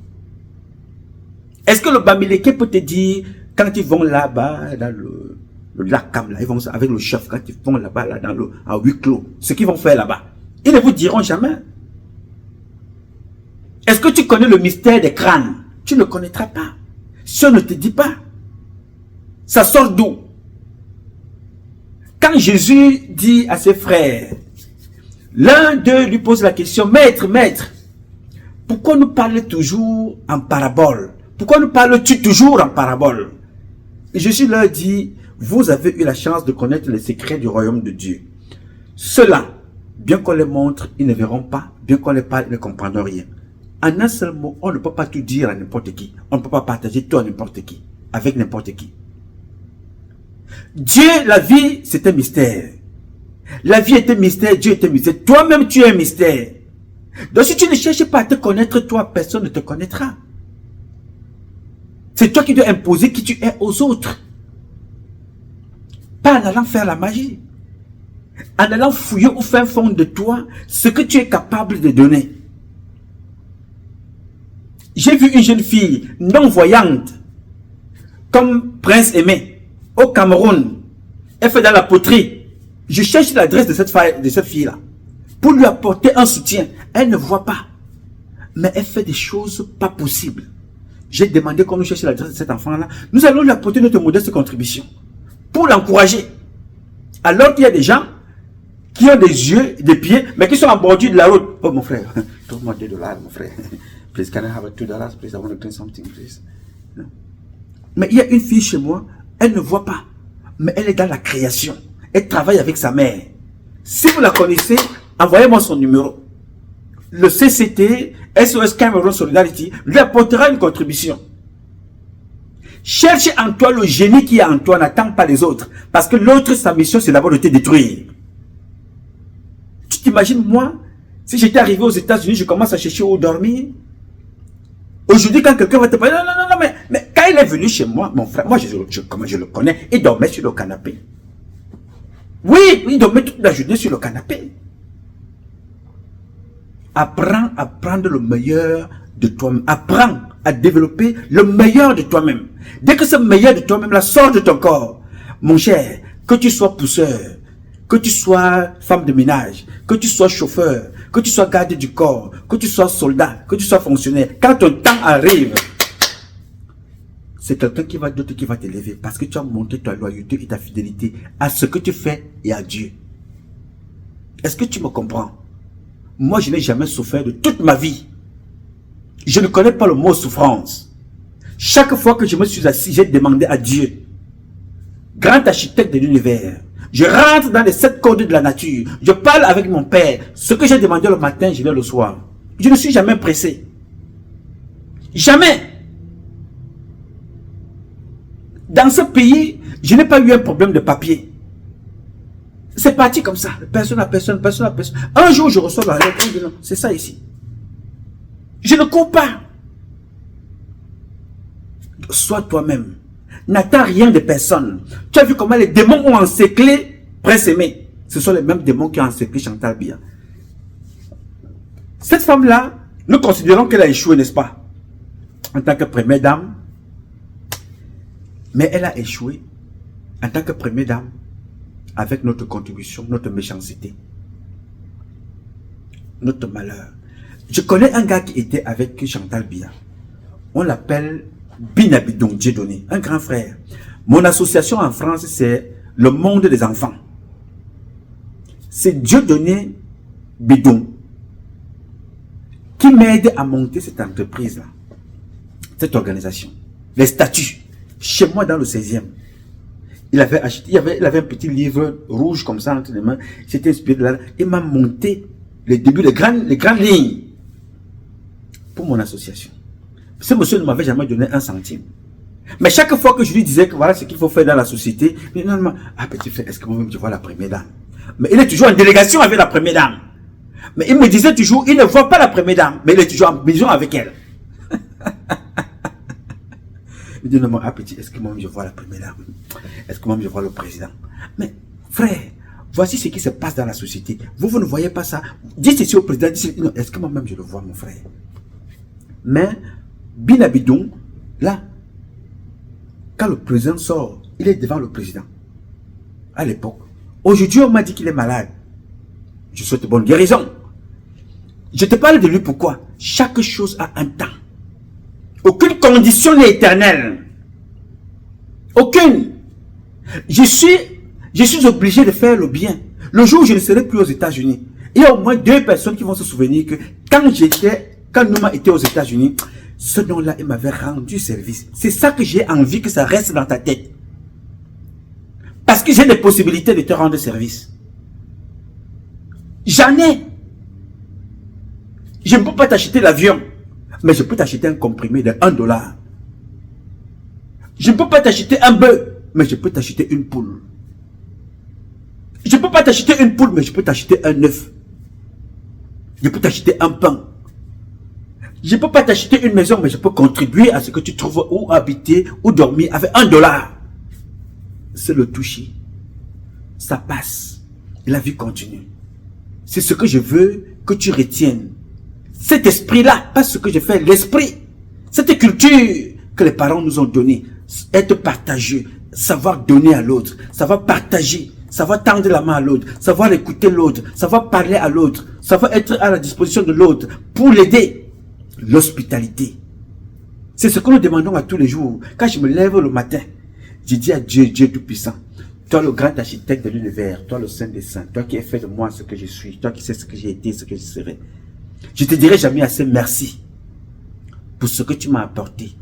Est-ce que le Bamileke peut te dire, quand ils vont là-bas, dans le lac Kam, là, ils vont avec le chef, quand ils vont là-bas, là, dans à huis clos, ce qu'ils vont faire là-bas, ils ne vous diront jamais. Est-ce que tu connais le mystère des crânes? Tu ne connaîtras pas. Si on ne te dit pas, ça sort d'où? Quand Jésus dit à ses frères, l'un d'eux lui pose la question, maître, maître, pourquoi nous parles toujours en parabole? Pourquoi nous parles-tu toujours en parabole? Et Jésus leur dit, vous avez eu la chance de connaître les secrets du royaume de Dieu. Ceux-là, bien qu'on les montre, ils ne verront pas, bien qu'on les parle, ils ne comprendront rien. En un seul mot, on ne peut pas tout dire à n'importe qui. On ne peut pas partager tout à n'importe qui, avec n'importe qui. Dieu, la vie, c'est un mystère. La vie est un mystère, Dieu est un mystère. Toi-même, tu es un mystère. Donc si tu ne cherches pas à te connaître, toi, personne ne te connaîtra. C'est toi qui dois imposer qui tu es aux autres. Pas en allant faire la magie. En allant fouiller au fin fond de toi ce que tu es capable de donner. J'ai vu une jeune fille non-voyante comme Prince Aimé au Cameroun. Elle fait dans la poterie. Je cherche l'adresse de cette fille-là pour lui apporter un soutien. Elle ne voit pas. Mais elle fait des choses pas possibles. J'ai demandé qu'on nous cherche l'adresse de cet enfant-là. Nous allons lui apporter notre modeste contribution pour l'encourager. Alors qu'il y a des gens qui ont des yeux, des pieds, mais qui sont en bordure de la route. Oh mon frère, donne-moi $2, mon frère. Please, can I have $2? Please, I want to clean something, please. No. Mais il y a une fille chez moi, elle ne voit pas, mais elle est dans la création. Elle travaille avec sa mère. Si vous la connaissez, envoyez-moi son numéro. Le CCT, SOS Cameroun Solidarity, lui apportera une contribution. Cherche en toi le génie qui est en toi, n'attends pas les autres. Parce que l'autre, sa mission, c'est d'abord de te détruire. Tu t'imagines, moi, si j'étais arrivé aux États-Unis, je commence à chercher où dormir. Aujourd'hui, quand quelqu'un va te parler, non, mais quand il est venu chez moi, mon frère, moi, comme je le connais, il dormait sur le canapé. Oui, il dormait toute la journée sur le canapé. Apprends à prendre le meilleur de toi-même. Apprends à développer le meilleur de toi-même. Dès que ce meilleur de toi-même là sort de ton corps, mon cher, que tu sois pousseur, que tu sois femme de ménage, que tu sois chauffeur, que tu sois garde du corps, que tu sois soldat, que tu sois fonctionnaire, quand ton temps arrive, c'est quelqu'un d'autre qui va t'élever parce que tu as montré ta loyauté et ta fidélité à ce que tu fais et à Dieu. Est-ce que tu me comprends? Moi, je n'ai jamais souffert de toute ma vie. Je ne connais pas le mot souffrance. Chaque fois que je me suis assis, j'ai demandé à Dieu, grand architecte de l'univers, Je rentre dans les 7 codes de la nature. Je parle avec mon père. Ce que j'ai demandé le matin, je l'ai le soir. Je ne suis jamais pressé. Jamais. Dans ce pays, je n'ai pas eu un problème de papier. C'est parti comme ça. Personne à personne, personne à personne. Un jour, je reçois la lettre. Je dis non, c'est ça ici. Je ne cours pas. Sois toi-même. N'attends rien de personne. Tu as vu comment les démons ont encerclé Prince Aimé. Ce sont les mêmes démons qui ont encerclé Chantal Biya. Cette femme-là, nous considérons qu'elle a échoué, n'est-ce pas? En tant que première dame. Mais elle a échoué en tant que première dame avec notre contribution, notre méchanceté, notre malheur. Je connais un gars qui était avec Chantal Biya. On l'appelle Binabidon Dieudonné, un grand frère. Mon association en France, c'est le monde des enfants. C'est Dieudonné Bidon qui m'aide à monter cette entreprise-là, cette organisation. Les statuts. Chez moi, dans le 16e, il avait acheté, il avait un petit livre rouge comme ça entre les mains. J'étais inspiré de là. Il m'a monté les débuts, les grandes lignes pour mon association. Ce monsieur ne m'avait jamais donné un centime. Mais chaque fois que je lui disais que voilà ce qu'il faut faire dans la société, il me disait, ah petit frère, est-ce que moi-même je vois la première dame? Mais il est toujours en délégation avec la première dame. Mais il me disait toujours, il ne voit pas la première dame, mais il est toujours en maison avec elle. Il dit, non, mon petit, est-ce que moi je vois la première dame? Est-ce que moi je vois le président? Mais frère, voici ce qui se passe dans la société. Vous ne voyez pas ça. Dites ceci au président, dites, non, est-ce que moi-même je le vois, mon frère? Mais, Binabidon, là, quand le président sort, il est devant le président. À l'époque. Aujourd'hui, on m'a dit qu'il est malade. Je souhaite bonne guérison. Je te parle de lui pourquoi? Chaque chose a un temps. Aucune condition n'est éternelle. Aucune. Je suis obligé de faire le bien. Le jour où je ne serai plus aux États-Unis, il y a au moins 2 personnes qui vont se souvenir que quand Nouma était aux États-Unis, ce nom-là, il m'avait rendu service. C'est ça que j'ai envie que ça reste dans ta tête. Parce que j'ai des possibilités de te rendre service. J'en ai. Je ne peux pas t'acheter l'avion. Mais je peux t'acheter un comprimé de $1. Je ne peux pas t'acheter un bœuf, mais je peux t'acheter une poule. Je ne peux pas t'acheter une poule, mais je peux t'acheter un œuf. Je peux t'acheter un pain. Je ne peux pas t'acheter une maison, mais je peux contribuer à ce que tu trouves où habiter, où dormir avec $1. C'est le toucher. Ça passe. Et la vie continue. C'est ce que je veux que tu retiennes. Cet esprit-là, pas ce que je fais, l'esprit. Cette culture que les parents nous ont donnée. Être partageux, savoir donner à l'autre, savoir partager, savoir tendre la main à l'autre, savoir écouter l'autre, savoir parler à l'autre, savoir être à la disposition de l'autre pour l'aider. L'hospitalité. C'est ce que nous demandons à tous les jours. Quand je me lève le matin, je dis à Dieu, Dieu Tout-Puissant, toi le grand architecte de l'univers, toi le Saint des Saints, toi qui as fait de moi ce que je suis, toi qui sais ce que j'ai été, ce que je serai. Je te dirai jamais assez merci pour ce que tu m'as apporté,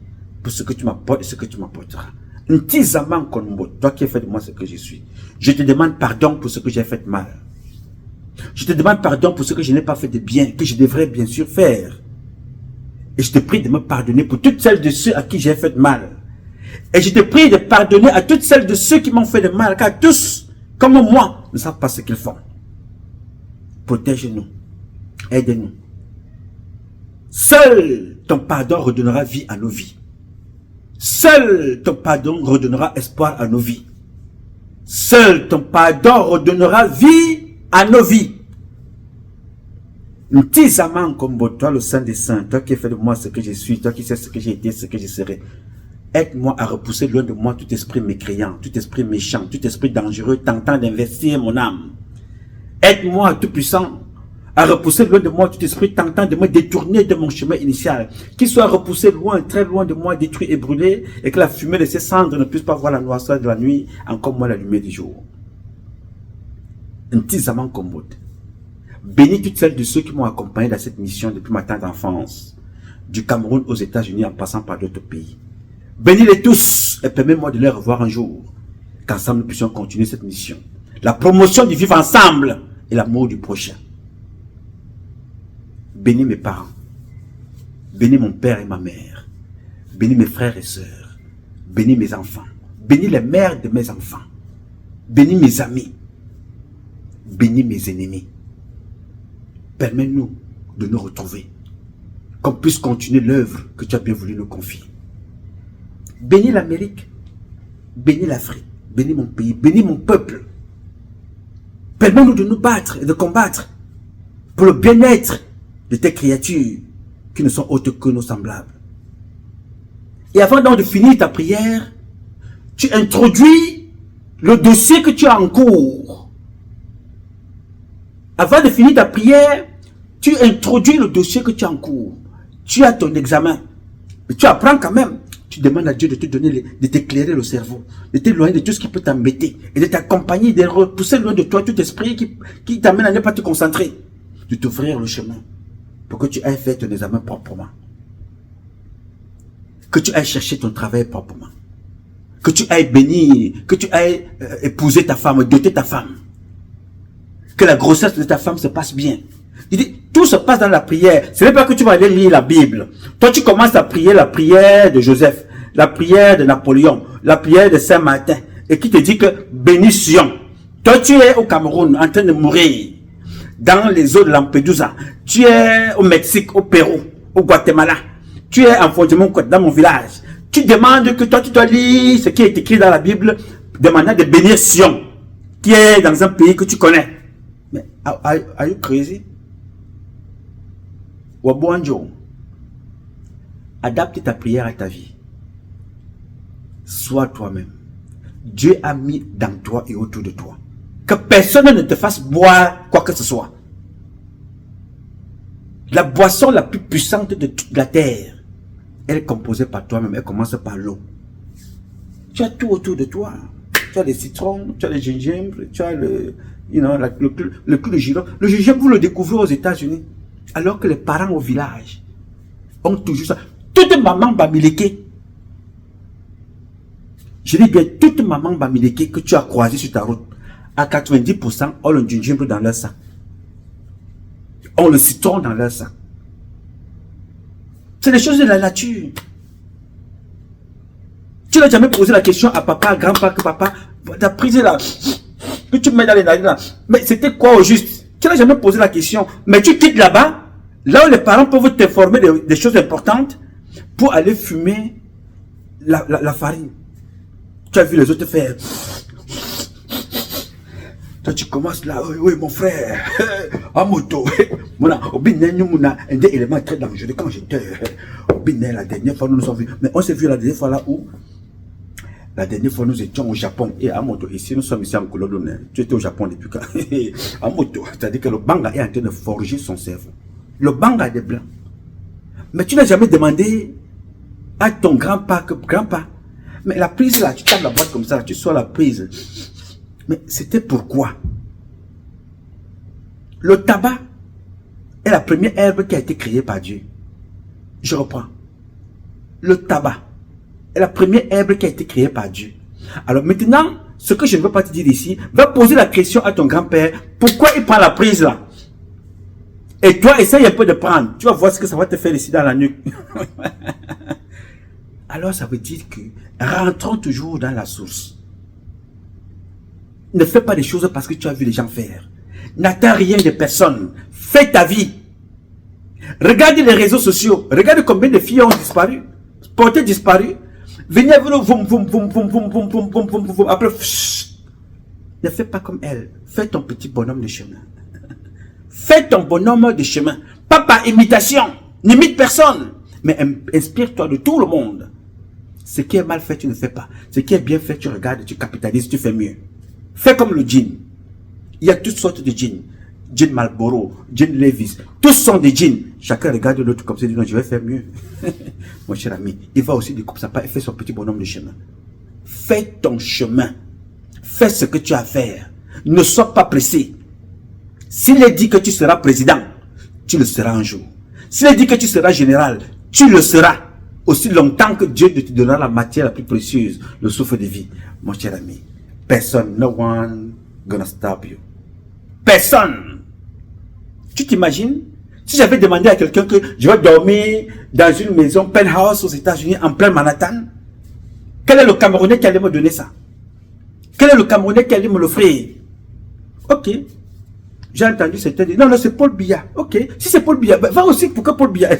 pour ce que tu m'apportes et ce que tu m'apporteras. Ntizaman Konbo, toi qui as fait de moi ce que je suis. Je te demande pardon pour ce que j'ai fait de mal. Je te demande pardon pour ce que je n'ai pas fait de bien, que je devrais bien sûr faire. Et je te prie de me pardonner pour toutes celles de ceux à qui j'ai fait de mal. Et je te prie de pardonner à toutes celles de ceux qui m'ont fait de mal, car tous, comme moi, ne savent pas ce qu'ils font. Protège-nous. Aide-nous. Seul ton pardon redonnera vie à nos vies. Seul ton pardon redonnera espoir à nos vies. Seul ton pardon redonnera vie à nos vies. Ntizaman Kombo, toi le Saint des Saints, toi qui as fait de moi ce que je suis, toi qui sais ce que j'ai été, ce que je serai. Aide-moi à repousser loin de moi tout esprit mécréant, tout esprit méchant, tout esprit dangereux, tentant d'investir mon âme. Aide-moi, Tout-Puissant, à repousser loin de moi tout esprit tentant de me détourner de mon chemin initial. Qu'il soit repoussé loin, très loin de moi, détruit et brûlé, et que la fumée de ses cendres ne puisse pas voir la noirceur de la nuit, encore moins la lumière du jour. Ntizaman Kombo. Bénis toutes celles de ceux qui m'ont accompagné dans cette mission depuis ma tendre enfance, du Cameroun aux États-Unis en passant par d'autres pays. Bénis-les tous et permets-moi de les revoir un jour, qu'ensemble nous puissions continuer cette mission. la promotion du vivre ensemble et l'amour du prochain. Bénis mes parents. Bénis mon père et ma mère. Bénis mes frères et sœurs. Bénis mes enfants. Bénis les mères de mes enfants. Bénis mes amis. Bénis mes ennemis. Permets-nous de nous retrouver. Qu'on puisse continuer l'œuvre que tu as bien voulu nous confier. Bénis l'Amérique. Bénis l'Afrique. Bénis mon pays. Bénis mon peuple. Permets-nous de nous battre et de combattre pour le bien-être de tes créatures qui ne sont autres que nos semblables. Et avant donc de finir ta prière, tu introduis le dossier que tu as en cours. Avant de finir ta prière, tu introduis le dossier que tu as en cours. Tu as ton examen. Mais tu apprends quand même. Tu demandes à Dieu de te donner, de t'éclairer le cerveau, de t'éloigner de tout ce qui peut t'embêter et de t'accompagner, de repousser loin de toi tout esprit qui t'amène à ne pas te concentrer, de t'ouvrir le chemin pour que tu ailles faire ton examen proprement. Que tu ailles chercher ton travail proprement. Que tu ailles bénir, que tu ailles épouser ta femme, doter ta femme. Que la grossesse de ta femme se passe bien. Il dit, tout se passe dans la prière. Ce n'est pas que tu vas aller lire la Bible. Toi, tu commences à prier la prière de Joseph, la prière de Napoléon, la prière de Saint-Martin, et qui te dit que bénition. Toi, tu es au Cameroun en train de mourir, dans les eaux de Lampedusa. Tu es au Mexique, au Pérou, au Guatemala. Tu es en Fondement dans mon village. Tu demandes que toi, tu dois lire ce qui est écrit dans la Bible, demandant de bénir Sion, qui est dans un pays que tu connais. Mais, are you crazy? Wabouanjo, adapte ta prière à ta vie. Sois toi-même. Dieu a mis dans toi et autour de toi. Que personne ne te fasse boire quoi que ce soit. La boisson la plus puissante de toute la terre, elle est composée par toi-même. Elle commence par l'eau. Tu as tout autour de toi. Tu as des citrons, tu as le gingembre, tu as le clou de girofle. Le gingembre, vous le découvrez aux États-Unis. Alors que les parents au village ont toujours ça. Toute maman bamileke, je dis bien toute maman bamileke que tu as croisé sur ta route, à 90% ont le gingembre dans leur sac. Ont le citron dans leur sac. C'est les choses de la nature. Tu n'as jamais posé la question à papa, à grand-papa, que papa, ta prise là, que tu mets dans les narines là, mais c'était quoi au juste? Tu n'as jamais posé la question, mais tu quittes là-bas, là où les parents peuvent t'informer des choses importantes, pour aller fumer la farine. Tu as vu les autres faire. Toi tu commences là, oui mon frère, en moto, un des éléments très dangereux quand j'étais la dernière fois nous nous sommes vus, mais on s'est vu la dernière fois là où, la dernière fois nous étions au Japon, et à moto, ici nous sommes ici en Cologne, tu étais au Japon depuis quand? En moto, c'est-à-dire que le Banga est en train de forger son cerveau, le Banga des blancs, mais tu n'as jamais demandé à ton grand-père, mais la prise là, tu tapes la boîte comme ça, tu sors la prise. Mais c'était pourquoi? Le tabac est la première herbe qui a été créée par Dieu. Je reprends. Le tabac est la première herbe qui a été créée par Dieu. Alors maintenant, ce que je ne veux pas te dire ici, va poser la question à ton grand-père. Pourquoi il prend la prise là? Et toi, essaye un peu de prendre. Tu vas voir ce que ça va te faire ici dans la nuque. Alors ça veut dire que rentrons toujours dans la source. Ne fais pas des choses parce que tu as vu les gens faire. N'attends rien de personne. Fais ta vie. Regarde les réseaux sociaux. Regarde combien de filles ont disparu. Portées disparues. Venez avec nous. Après, ne fais pas comme elle. Fais ton petit bonhomme de chemin. Fais ton bonhomme de chemin. Pas par imitation. N'imite personne. Mais inspire-toi de tout le monde. Ce qui est mal fait, tu ne fais pas. Ce qui est bien fait, tu regardes, tu capitalises, tu fais mieux. Fais comme le jean. Il y a toutes sortes de jeans. Jean Marlboro, jean Levi's. Tous sont des jeans. Chacun regarde l'autre comme ça, dit non, je vais faire mieux. Mon cher ami, il va aussi découper sa part et fait son petit bonhomme de chemin. Fais ton chemin. Fais ce que tu as à faire. Ne sois pas pressé. S'il est dit que tu seras président, tu le seras un jour. S'il est dit que tu seras général, tu le seras. Aussi longtemps que Dieu te donnera la matière la plus précieuse, le souffle de vie. Mon cher ami. Personne, no one gonna stop you. Personne. Tu t'imagines? Si j'avais demandé à quelqu'un que je vais dormir dans une maison penthouse aux États-Unis en plein Manhattan, quel est le Camerounais qui allait me donner ça? Quel est le Camerounais qui allait me l'offrir? Ok. J'ai entendu certains dire, non, non, c'est Paul Biya. Ok. Si c'est Paul Biya, va aussi pour que Paul Biya,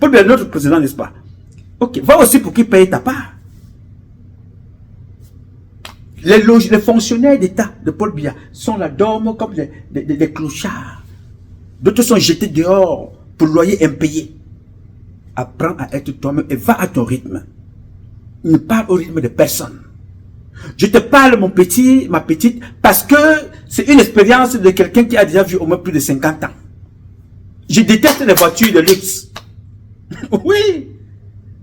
Paul Biya est notre président, n'est-ce pas? Ok. Va aussi pour qu'il paye ta part. Les fonctionnaires d'État de Paul Biya sont là, dorment comme des clochards. D'autres sont jetés dehors pour loyer impayé. Apprends à être toi-même et va à ton rythme. Ne parle au rythme de personne. Je te parle, mon petit, ma petite, parce que c'est une expérience de quelqu'un qui a déjà vu au moins plus de 50 ans. Je déteste les voitures de luxe. Oui.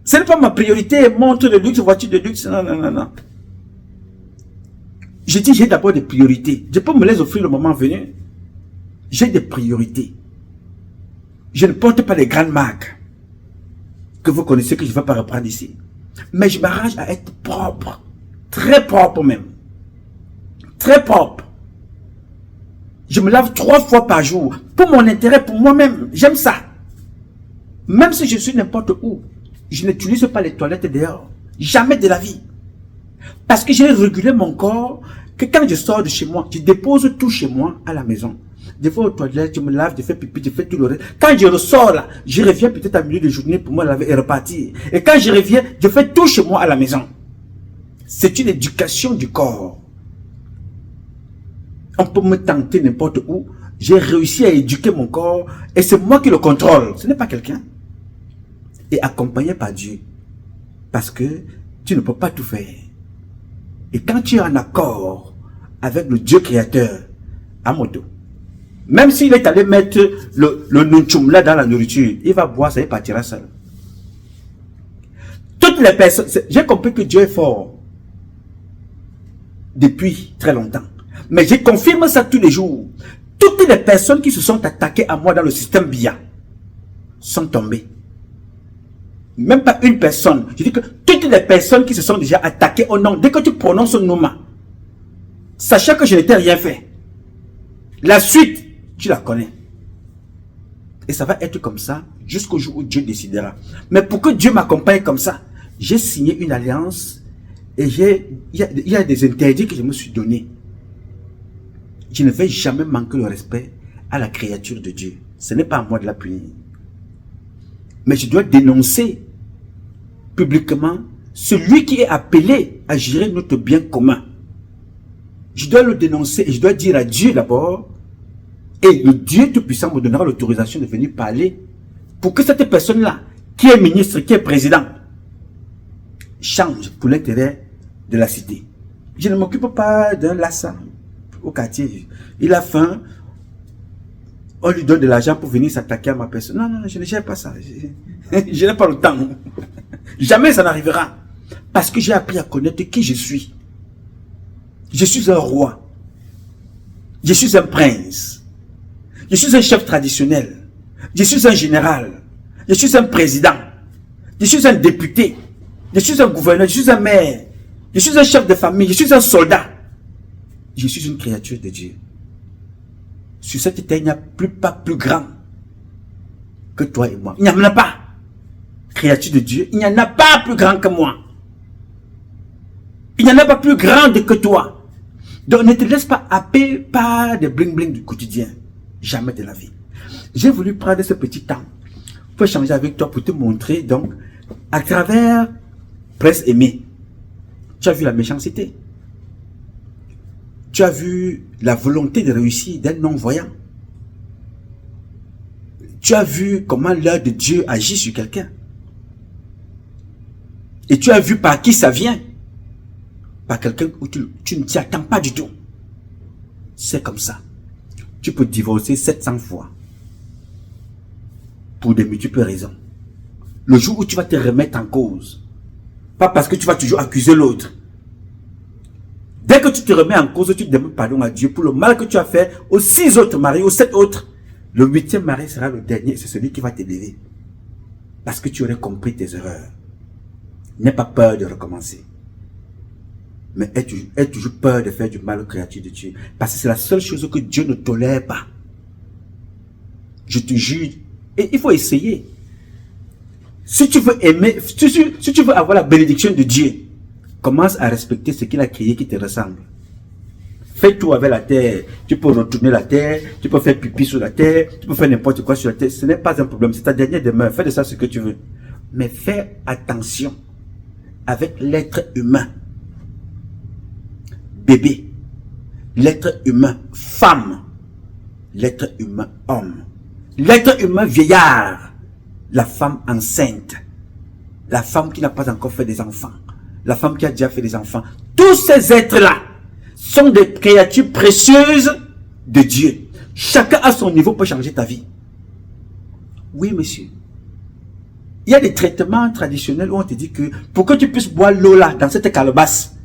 Ce n'est pas ma priorité, montre de luxe, voiture de luxe. Non, non, non, non. Je dis, j'ai d'abord des priorités. Je peux me les offrir le moment venu. J'ai des priorités. Je ne porte pas les grandes marques que vous connaissez, que je ne vais pas reprendre ici. Mais je m'arrange à être propre. Très propre même. Très propre. Je me lave 3 fois par jour. Pour mon intérêt, pour moi-même. J'aime ça. Même si je suis n'importe où, je n'utilise pas les toilettes dehors. Jamais de la vie. Parce que j'ai régulé mon corps que quand je sors de chez moi, je dépose tout chez moi à la maison. Je vais aux toilettes, je me lave, je fais pipi, je fais tout le reste. Quand je ressors là, je reviens peut-être à milieu de journée pour me laver et repartir. Et quand je reviens, je fais tout chez moi à la maison. C'est une éducation du corps. On peut me tenter n'importe où. J'ai réussi à éduquer mon corps et c'est moi qui le contrôle. Ce n'est pas quelqu'un. Et accompagné par Dieu. Parce que tu ne peux pas tout faire. Et quand tu es en accord avec le Dieu créateur, à moto, même s'il est allé mettre le nunchum là dans la nourriture, il va boire ça et partira seul. Toutes les personnes, j'ai compris que Dieu est fort depuis très longtemps. Mais je confirme ça tous les jours. Toutes les personnes qui se sont attaquées à moi dans le système Biya sont tombées. Même pas une personne. Je dis que toutes les personnes qui se sont déjà attaquées au nom, dès que tu prononces le nom, sachant que je n'étais rien fait, la suite, tu la connais. Et ça va être comme ça jusqu'au jour où Dieu décidera. Mais pour que Dieu m'accompagne comme ça, j'ai signé une alliance et il y a des interdits que je me suis donné. Je ne vais jamais manquer le respect à la créature de Dieu. Ce n'est pas à moi de la punir. Mais je dois dénoncer publiquement celui qui est appelé à gérer notre bien commun. Je dois le dénoncer et je dois dire à Dieu d'abord, et le Dieu Tout-Puissant me donnera l'autorisation de venir parler pour que cette personne-là, qui est ministre, qui est président, change pour l'intérêt de la cité. Je ne m'occupe pas d'un lassa au quartier. Il a faim, on lui donne de l'argent pour venir s'attaquer à ma personne. Non, non, je ne gère pas ça. Je n'ai pas le temps. Jamais ça n'arrivera. Parce que j'ai appris à connaître qui je suis. Je suis un roi. Je suis un prince. Je suis un chef traditionnel. Je suis un général. Je suis un président. Je suis un député. Je suis un gouverneur. Je suis un maire. Je suis un chef de famille. Je suis un soldat. Je suis une créature de Dieu. Sur cette terre, il n'y a pas plus grand que toi et moi. Il n'y en a pas. Créature de Dieu, il n'y en a pas plus grand que moi. Il n'y en a pas plus grande que toi. Donc ne te laisse pas happer par des bling-bling du quotidien. Jamais de la vie. J'ai voulu prendre ce petit temps pour échanger avec toi, pour te montrer donc, à travers Prince Aimé, tu as vu la méchanceté. Tu as vu la volonté de réussir d'un non-voyant. Tu as vu comment l'œil de Dieu agit sur quelqu'un. Et tu as vu par qui ça vient. Par quelqu'un où tu ne t'y attends pas du tout. C'est comme ça. Tu peux divorcer 700 fois. Pour de multiples raisons. Le jour où tu vas te remettre en cause. Pas parce que tu vas toujours accuser l'autre. Dès que tu te remets en cause, tu demandes pardon à Dieu pour le mal que tu as fait aux 6 autres maris, aux 7 autres. Le 8e mari sera le dernier, c'est celui qui va t'élever. Parce que tu aurais compris tes erreurs. N'aie pas peur de recommencer. mais aie toujours peur de faire du mal aux créatures de Dieu. Parce que c'est la seule chose que Dieu ne tolère pas. Je te jure. Et il faut essayer. Si tu veux aimer, si tu veux avoir la bénédiction de Dieu, commence à respecter ce qu'il a créé qui te ressemble. Fais tout avec la terre. Tu peux retourner la terre, tu peux faire pipi sur la terre, tu peux faire n'importe quoi sur la terre. Ce n'est pas un problème, c'est ta dernière demeure. Fais de ça ce que tu veux. Mais fais attention avec l'être humain. Bébé, l'être humain femme, l'être humain homme, l'être humain vieillard, la femme enceinte, la femme qui n'a pas encore fait des enfants, la femme qui a déjà fait des enfants. Tous ces êtres-là sont des créatures précieuses de Dieu. Chacun à son niveau peut changer ta vie. Oui, monsieur. Il y a des traitements traditionnels où on te dit que pour que tu puisses boire l'eau là, dans cette calebasse,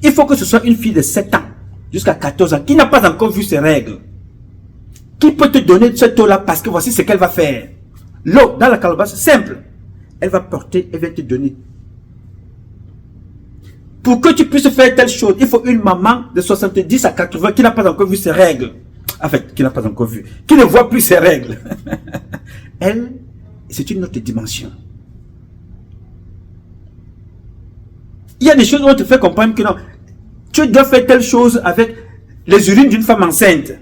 il faut que ce soit une fille de 7 ans jusqu'à 14 ans qui n'a pas encore vu ses règles. Qui peut te donner cette eau là parce que voici ce qu'elle va faire. L'eau dans la calebasse, simple. Elle va porter, elle va te donner. Pour que tu puisses faire telle chose, il faut une maman de 70 à 80 qui n'a pas encore vu ses règles. En fait, qui n'a pas encore vu. Qui ne voit plus ses règles. Elle, c'est une autre dimension. Il y a des choses où on te fait comprendre que non. Tu dois faire telle chose avec les urines d'une femme enceinte.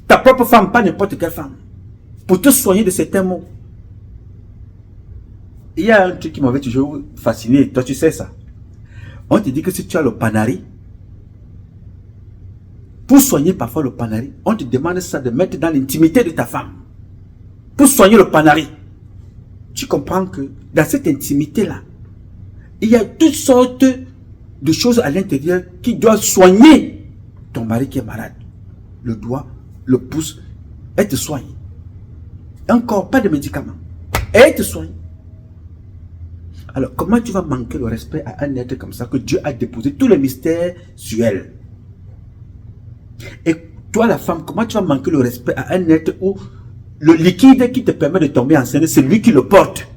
Ta propre femme, pas n'importe quelle femme. Pour te soigner de certains maux. Il y a un truc qui m'avait toujours fasciné. Toi, tu sais ça. On te dit que si tu as le panari, pour soigner parfois le panari, on te demande ça de mettre dans l'intimité de ta femme. Pour soigner le panari. Tu comprends que dans cette intimité-là, il y a toutes sortes de choses à l'intérieur qui doivent soigner ton mari qui est malade. Le doigt, le pouce, elle te soigne. Encore pas de médicaments. Elle te soigne. Alors, comment tu vas manquer le respect à un être comme ça que Dieu a déposé tous les mystères sur elle? Et toi, la femme, comment tu vas manquer le respect à un être où le liquide qui te permet de tomber enceinte, c'est lui qui le porte.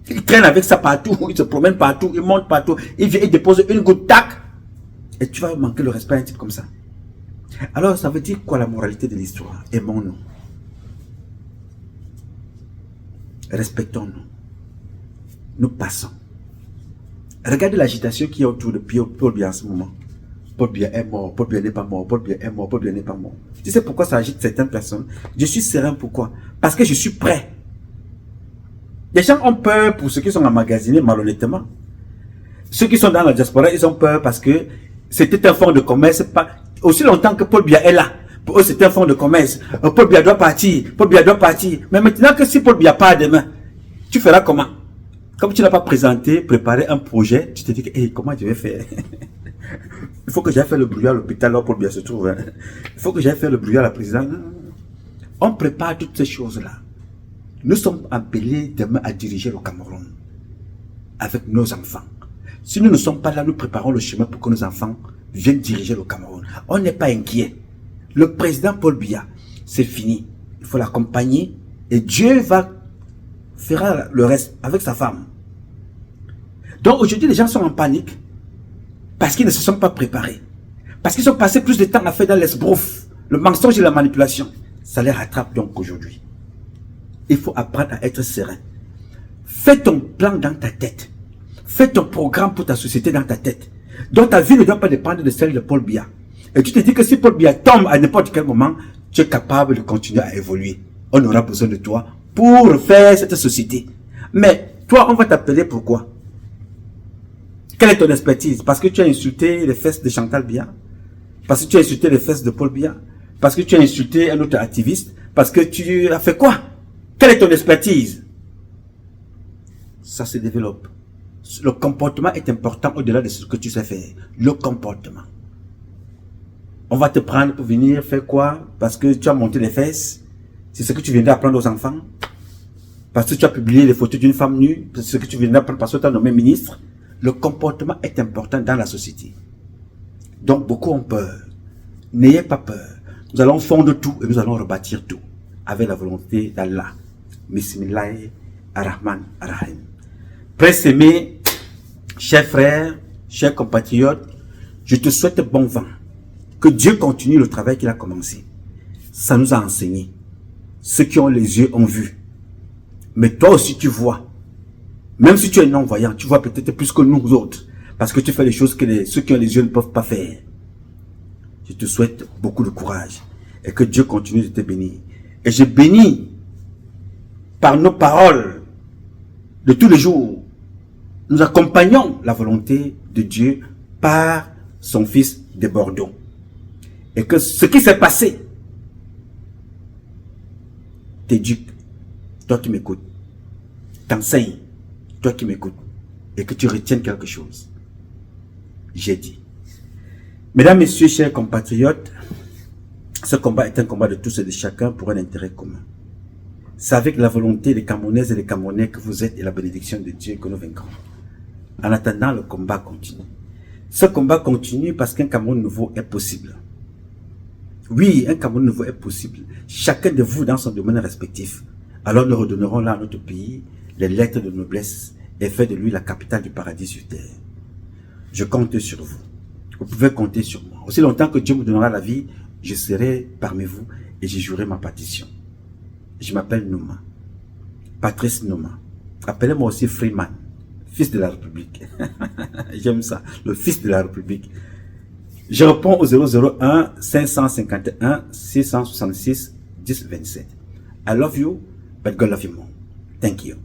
Il traîne avec ça partout, il se promène partout, il monte partout, il vient, il dépose une goutte, tac. Et tu vas manquer le respect à un type comme ça. Alors, ça veut dire quoi la moralité de l'histoire? Aimons-nous. Respectons-nous. Nous passons. Regardez l'agitation qu'il y a autour de Paul Biya en ce moment. Paul Biya est mort, Paul Biya n'est pas mort, Paul Biya est mort, Paul Biya n'est pas mort. Tu sais pourquoi ça agite certaines personnes? Je suis serein, pourquoi? Parce que je suis prêt. Les gens ont peur pour ceux qui sont emmagasinés malhonnêtement. Ceux qui sont dans la diaspora, ils ont peur parce que c'était un fonds de commerce. Aussi longtemps que Paul Biya est là, pour eux c'était un fonds de commerce. Paul Biya doit partir, Paul Biya doit partir. Mais maintenant que si Paul Biya part demain, tu feras comment? Comme tu n'as pas préparé un projet, tu te dis que hey, comment je vais faire? Il faut que j'aille faire le bruit à l'hôpital là où Paul Biya se trouve. Hein. Il faut que j'aille faire le bruit à la présidence. On prépare toutes ces choses-là. Nous sommes appelés demain à diriger le Cameroun avec nos enfants. Si nous ne sommes pas là, nous préparons le chemin pour que nos enfants viennent diriger le Cameroun. On n'est pas inquiet. Le président Paul Biya, c'est fini. Il faut l'accompagner et Dieu fera le reste avec sa femme. Donc aujourd'hui, les gens sont en panique parce qu'ils ne se sont pas préparés. Parce qu'ils ont passé plus de temps à faire dans l'esbrouf, le mensonge et la manipulation. Ça les rattrape donc aujourd'hui. Il faut apprendre à être serein. Fais ton plan dans ta tête. Fais ton programme pour ta société dans ta tête. Donc ta vie ne doit pas dépendre de celle de Paul Biya. Et tu te dis que si Paul Biya tombe à n'importe quel moment, tu es capable de continuer à évoluer. On aura besoin de toi pour faire cette société. Mais toi, on va t'appeler pourquoi? Quelle est ton expertise? Parce que tu as insulté les fesses de Chantal Biya? Parce que tu as insulté les fesses de Paul Biya? Parce que tu as insulté un autre activiste? Parce que tu as fait quoi? Quelle est ton expertise? Ça se développe. Le comportement est important au-delà de ce que tu sais faire. Le comportement. On va te prendre pour venir faire quoi? Parce que tu as monté les fesses. C'est ce que tu viendrais apprendre aux enfants. Parce que tu as publié les photos d'une femme nue. C'est ce que tu viendrais apprendre parce que tu as nommé ministre. Le comportement est important dans la société. Donc beaucoup ont peur. N'ayez pas peur. Nous allons fondre tout et nous allons rebâtir tout. Avec la volonté d'Allah. Bismillah ar-Rahman ar-Rahim. Prince aimé, chers frères, chers compatriotes, je te souhaite bon vent. Que Dieu continue le travail qu'il a commencé. Ça nous a enseigné. Ceux qui ont les yeux ont vu. Mais toi aussi tu vois. Même si tu es non-voyant, tu vois peut-être plus que nous autres. Parce que tu fais les choses que ceux qui ont les yeux ne peuvent pas faire. Je te souhaite beaucoup de courage. Et que Dieu continue de te bénir. Et je bénis par nos paroles de tous les jours. Nous accompagnons la volonté de Dieu par son Fils de Bordeaux. Et que ce qui s'est passé t'éduque, toi qui m'écoutes, t'enseigne, toi qui m'écoutes, et que tu retiennes quelque chose. J'ai dit. Mesdames, Messieurs, chers compatriotes, ce combat est un combat de tous et de chacun pour un intérêt commun. C'est avec la volonté des Camerounaises et des Camerounais que vous êtes et la bénédiction de Dieu que nous vaincrons. En attendant, le combat continue. Ce combat continue parce qu'un Cameroun nouveau est possible. Oui, un Cameroun nouveau est possible. Chacun de vous dans son domaine respectif. Alors nous redonnerons là à notre pays les lettres de noblesse et fait de lui la capitale du paradis sur terre. Je compte sur vous. Vous pouvez compter sur moi. Aussi longtemps que Dieu me donnera la vie, je serai parmi vous et je jouerai ma partition. Je m'appelle Nouma. Patrice Nouma. Appelez-moi aussi Freeman, fils de la République. J'aime ça, le fils de la République. Je réponds au 001 551 666 1027. I love you, but God love you more. Thank you.